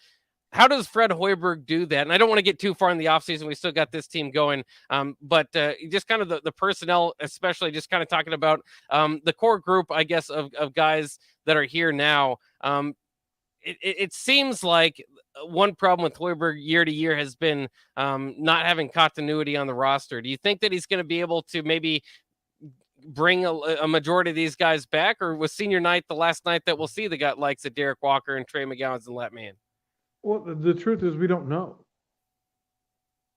How does Fred Hoiberg do that? And I don't want to get too far in the offseason. We still got this team going. But just kind of the personnel, especially just kind of talking about the core group, I guess, of guys that are here now. It seems like one problem with Hoiberg year to year has been not having continuity on the roster. Do you think that he's going to be able to maybe bring a majority of these guys back? Or was senior night the last night that we'll see the guy likes of Derek Walker and Trey McGowan's and Latman? Well, the truth is we don't know.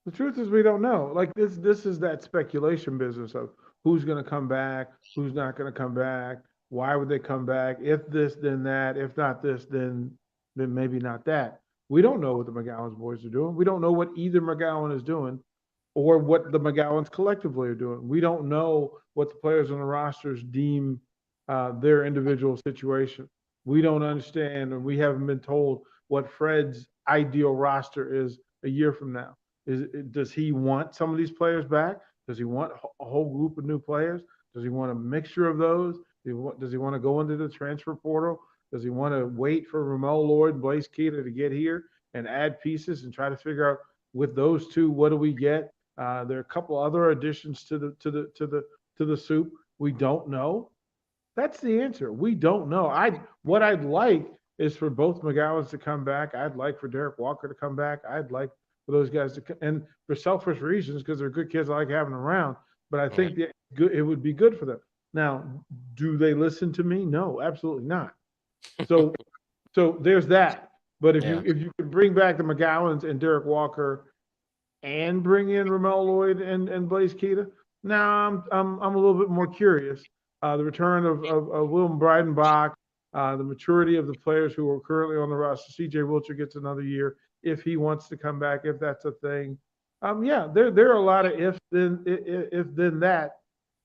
The truth is we don't know. Like, this is that speculation business of who's going to come back, who's not going to come back, why would they come back, if this, then that, if not this, then maybe not that. We don't know what the McGowan's boys are doing. We don't know what either McGowan is doing or what the McGowans collectively are doing. We don't know what the players on the rosters deem their individual situation. We don't understand, and we haven't been told what Fred's ideal roster is a year from now. Does he want some of these players back? Does he want a whole group of new players? Does he want a mixture of those? Does he want to go into the transfer portal? Does he want to wait for Ramel Lloyd and Blaise Keita to get here and add pieces and try to figure out with those two, what do we get? There are a couple other additions to the soup. We don't know. That's the answer. We don't know. What I'd like is for both McGowans to come back. I'd like for Derek Walker to come back. I'd like for those guys to come, and for selfish reasons, because they're good kids I like having around. But I think it would be good for them. Now, do they listen to me? No, absolutely not. So there's that. But if you could bring back the McGowans and Derek Walker and bring in Ramel Lloyd and Blaise Keita, now I'm a little bit more curious. The return of William Breidenbach, the maturity of the players who are currently on the roster. C.J. Wilcher gets another year if he wants to come back, if that's a thing. There are a lot of if then that,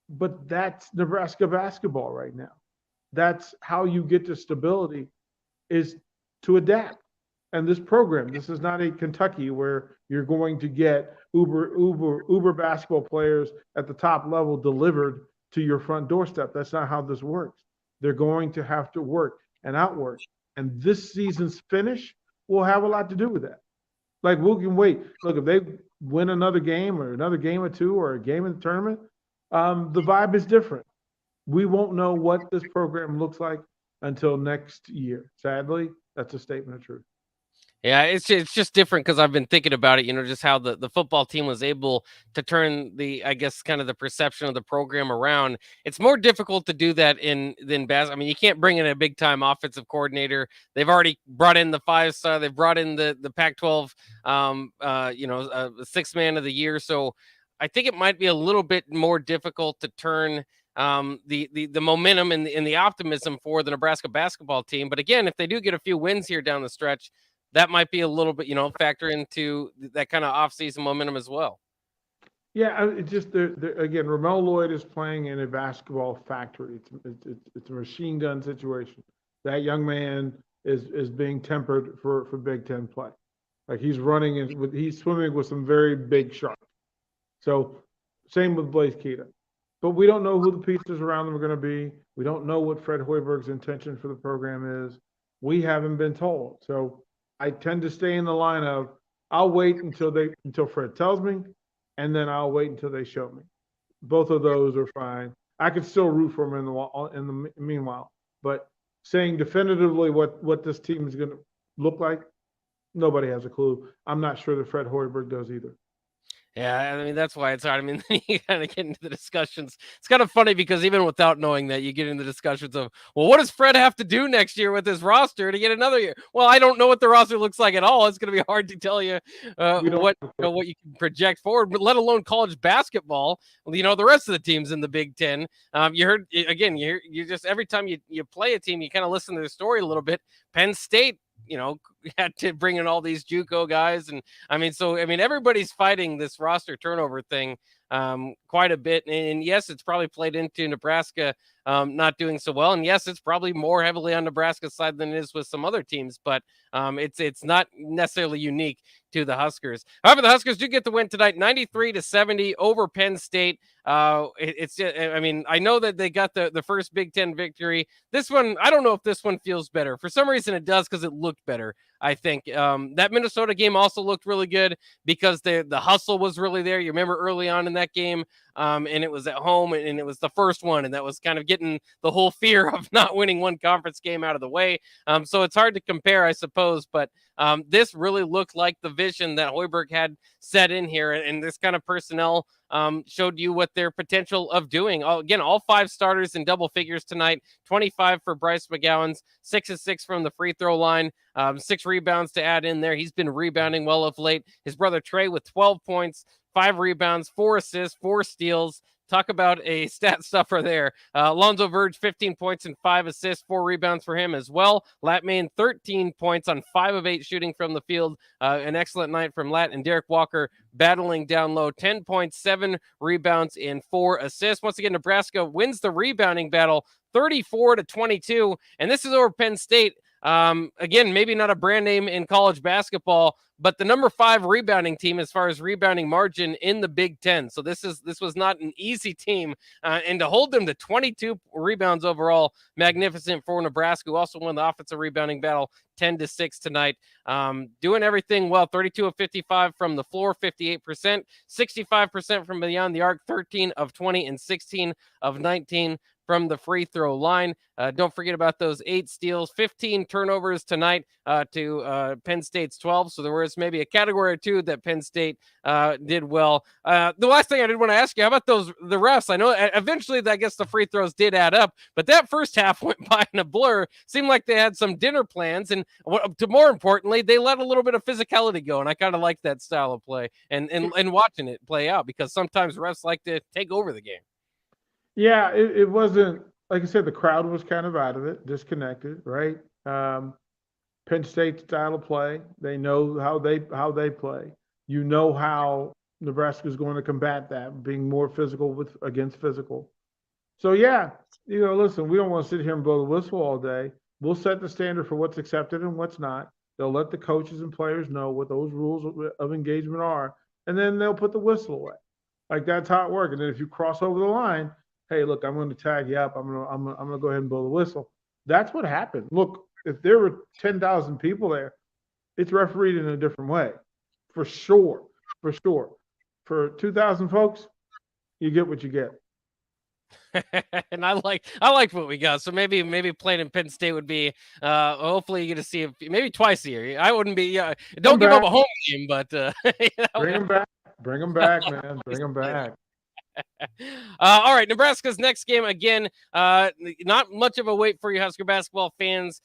but that's Nebraska basketball right now. That's how you get to stability, is to adapt. And this program, this is not a Kentucky where you're going to get uber basketball players at the top level delivered to your front doorstep. That's not how this works. They're going to have to work and outwork. And this season's finish will have a lot to do with that. Like, we can wait. Look, if they win another game or another game or two or a game in the tournament, the vibe is different. We won't know what this program looks like until next year. Sadly, that's a statement of truth. Yeah, it's just different because I've been thinking about it, just how the football team was able to turn I guess, kind of the perception of the program around. It's more difficult to do that than basketball. I mean, you can't bring in a big time offensive coordinator. They've already brought in the 5-star. They've brought in the Pac-12, sixth man of the year. So I think it might be a little bit more difficult to turn the momentum and the optimism for the Nebraska basketball team. But again, if they do get a few wins here down the stretch, that might be a little bit, factor into that kind of offseason momentum as well. Yeah, it's just again, Ramel Lloyd is playing in a basketball factory. It's a machine gun situation. That young man is being tempered for Big Ten play. Like, he's swimming with some very big sharks. So same with Blaise Keita. But we don't know who the pieces around them are going to be. We don't know what Fred Hoiberg's intention for the program is. We haven't been told. So I tend to stay in the line of, I'll wait until Fred tells me, and then I'll wait until they show me. Both of those are fine. I could still root for them in the meanwhile, but saying definitively what this team is going to look like, nobody has a clue. I'm not sure that Fred Hoiberg does either. Yeah, I mean, that's why it's hard. I mean, you kind of get into the discussions. It's kind of funny because even without knowing that, you get into discussions of, well, what does Fred have to do next year with his roster to get another year? Well, I don't know what the roster looks like at all. It's going to be hard to tell you what you can project forward, but let alone college basketball. The rest of the teams in the Big Ten. You heard, again, you just, every time you play a team, you kind of listen to their story a little bit. Penn State, had to bring in all these JUCO guys. And everybody's fighting this roster turnover thing quite a bit. And yes, it's probably played into Nebraska not doing so well. And yes, it's probably more heavily on Nebraska's side than it is with some other teams, but it's not necessarily unique to the Huskers. However, the Huskers do get the win tonight, 93-70 over Penn State. I know that they got the first Big Ten victory. This one, I don't know if this one feels better. For some reason it does, because it looked better. I think that Minnesota game also looked really good because the hustle was really there. You remember early on in that game, and it was at home, and it was the first one, and that was kind of getting the whole fear of not winning one conference game out of the way. So it's hard to compare, I suppose, but this really looked like the vision that Hoiberg had set in here, and this kind of personnel showed you what their potential of doing. Again, all 5 starters in double figures tonight, 25 for Bryce McGowan's, 6 of 6 from the free throw line, 6 rebounds to add in there. He's been rebounding well of late. His brother Trey with 12 points, 5 rebounds, 4 assists, 4 steals. Talk about a stat stuffer there. Alonzo Verge, 15 points and 5 assists, 4 rebounds for him as well. Lat Main, 13 points on 5 of 8 shooting from the field. An excellent night from Lat. And Derek Walker battling down low, 10 points, 7 rebounds, and 4 assists. Once again, Nebraska wins the rebounding battle, 34-22. And this is over Penn State. Again, maybe not a brand name in college basketball, but the number 5 rebounding team as far as rebounding margin in the Big Ten. So this was not an easy team, and to hold them to 22 rebounds overall, magnificent for Nebraska, who also won the offensive rebounding battle 10-6 tonight. Doing everything well, 32 of 55 from the floor, 58%, 65% from beyond the arc, 13 of 20, and 16 of 19 from the free throw line. Don't forget about those 8 steals, 15 turnovers tonight to Penn State's 12. So there was maybe a category or two that Penn State did well. The last thing I did want to ask you, how about the refs? I know eventually, I guess the free throws did add up, but that first half went by in a blur. Seemed like they had some dinner plans, and more importantly, they let a little bit of physicality go, and I kind of like that style of play and watching it play out, because sometimes refs like to take over the game. Yeah, it wasn't, like I said, the crowd was kind of out of it, disconnected, right? Penn State style of play. They know how they play. You know how Nebraska is going to combat that, being more physical against physical. So yeah, listen, we don't want to sit here and blow the whistle all day. We'll set the standard for what's accepted and what's not. They'll let the coaches and players know what those rules of engagement are, and then they'll put the whistle away. Like, that's how it works. And then if you cross over the line, hey, look, I'm going to tag you up. I'm going to go ahead and blow the whistle. That's what happened. Look, if there were 10,000 people there, it's refereed in a different way, for sure. For 2,000 folks, you get what you get. And I like what we got. So maybe playing in Penn State would be hopefully you get to see it maybe twice a year. I wouldn't be don't give up a home game, but bring them back. Bring them back, man. Bring them back. All right, Nebraska's next game again. Not much of a wait for you Husker basketball fans.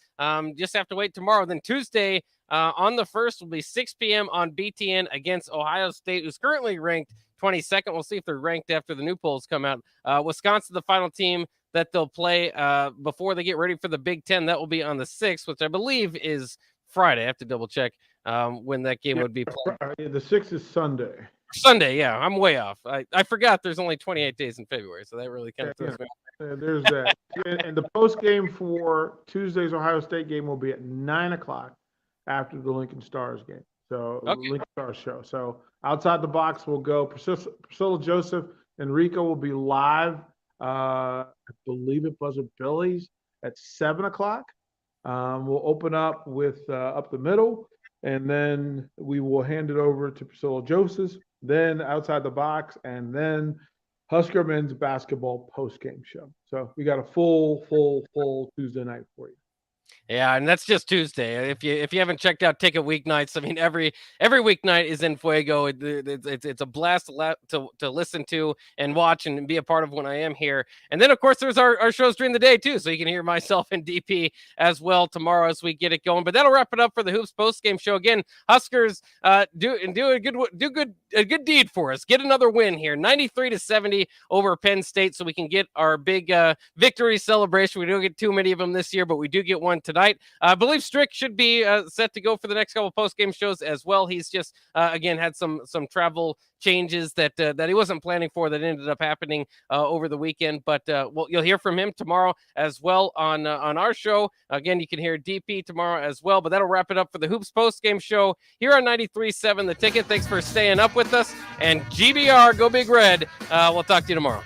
Just have to wait tomorrow. Then Tuesday on the 1st will be 6 p.m. on BTN against Ohio State, who's currently ranked 22nd. We'll see if they're ranked after the new polls come out. Wisconsin, the final team that they'll play before they get ready for the Big Ten. That will be on the 6th, which I believe is Friday. I have to double check when that game would be played. The 6th is Sunday. Sunday, yeah. I'm way off. I forgot there's only 28 days in February, so that really kind of throws me off. There's that. And the post game for Tuesday's Ohio State game will be at 9 o'clock after the Lincoln Stars game. So Lincoln Stars show. So outside the box will go Priscilla Joseph and Rico will be live. I believe it was at Billy's at 7 o'clock. We'll open up with up the middle, and then we will hand it over to Priscilla Joseph, then outside the box, and then Husker men's basketball post-game show. So we got a full Tuesday night for you. Yeah, and that's just Tuesday. If you haven't checked out Ticket Weeknights, I mean every weeknight is in fuego. It's a blast to listen to and watch and be a part of when I am here. And then of course there's our shows during the day too, so you can hear myself and DP as well tomorrow as we get it going. But that'll wrap it up for the Hoops post game show. Again, Huskers do a good deed for us. Get another win here, 93-70 over Penn State, so we can get our big victory celebration. We don't get too many of them this year, but we do get one tonight. I believe Strick should be set to go for the next couple post-game shows as well. He's just again had some travel changes that he wasn't planning for that ended up happening over the weekend. But you'll hear from him tomorrow as well on our show. Again, you can hear DP tomorrow as well. But that'll wrap it up for the Hoops post-game show here on 93.7 The Ticket. Thanks for staying up with us. And GBR, go Big Red. We'll talk to you tomorrow.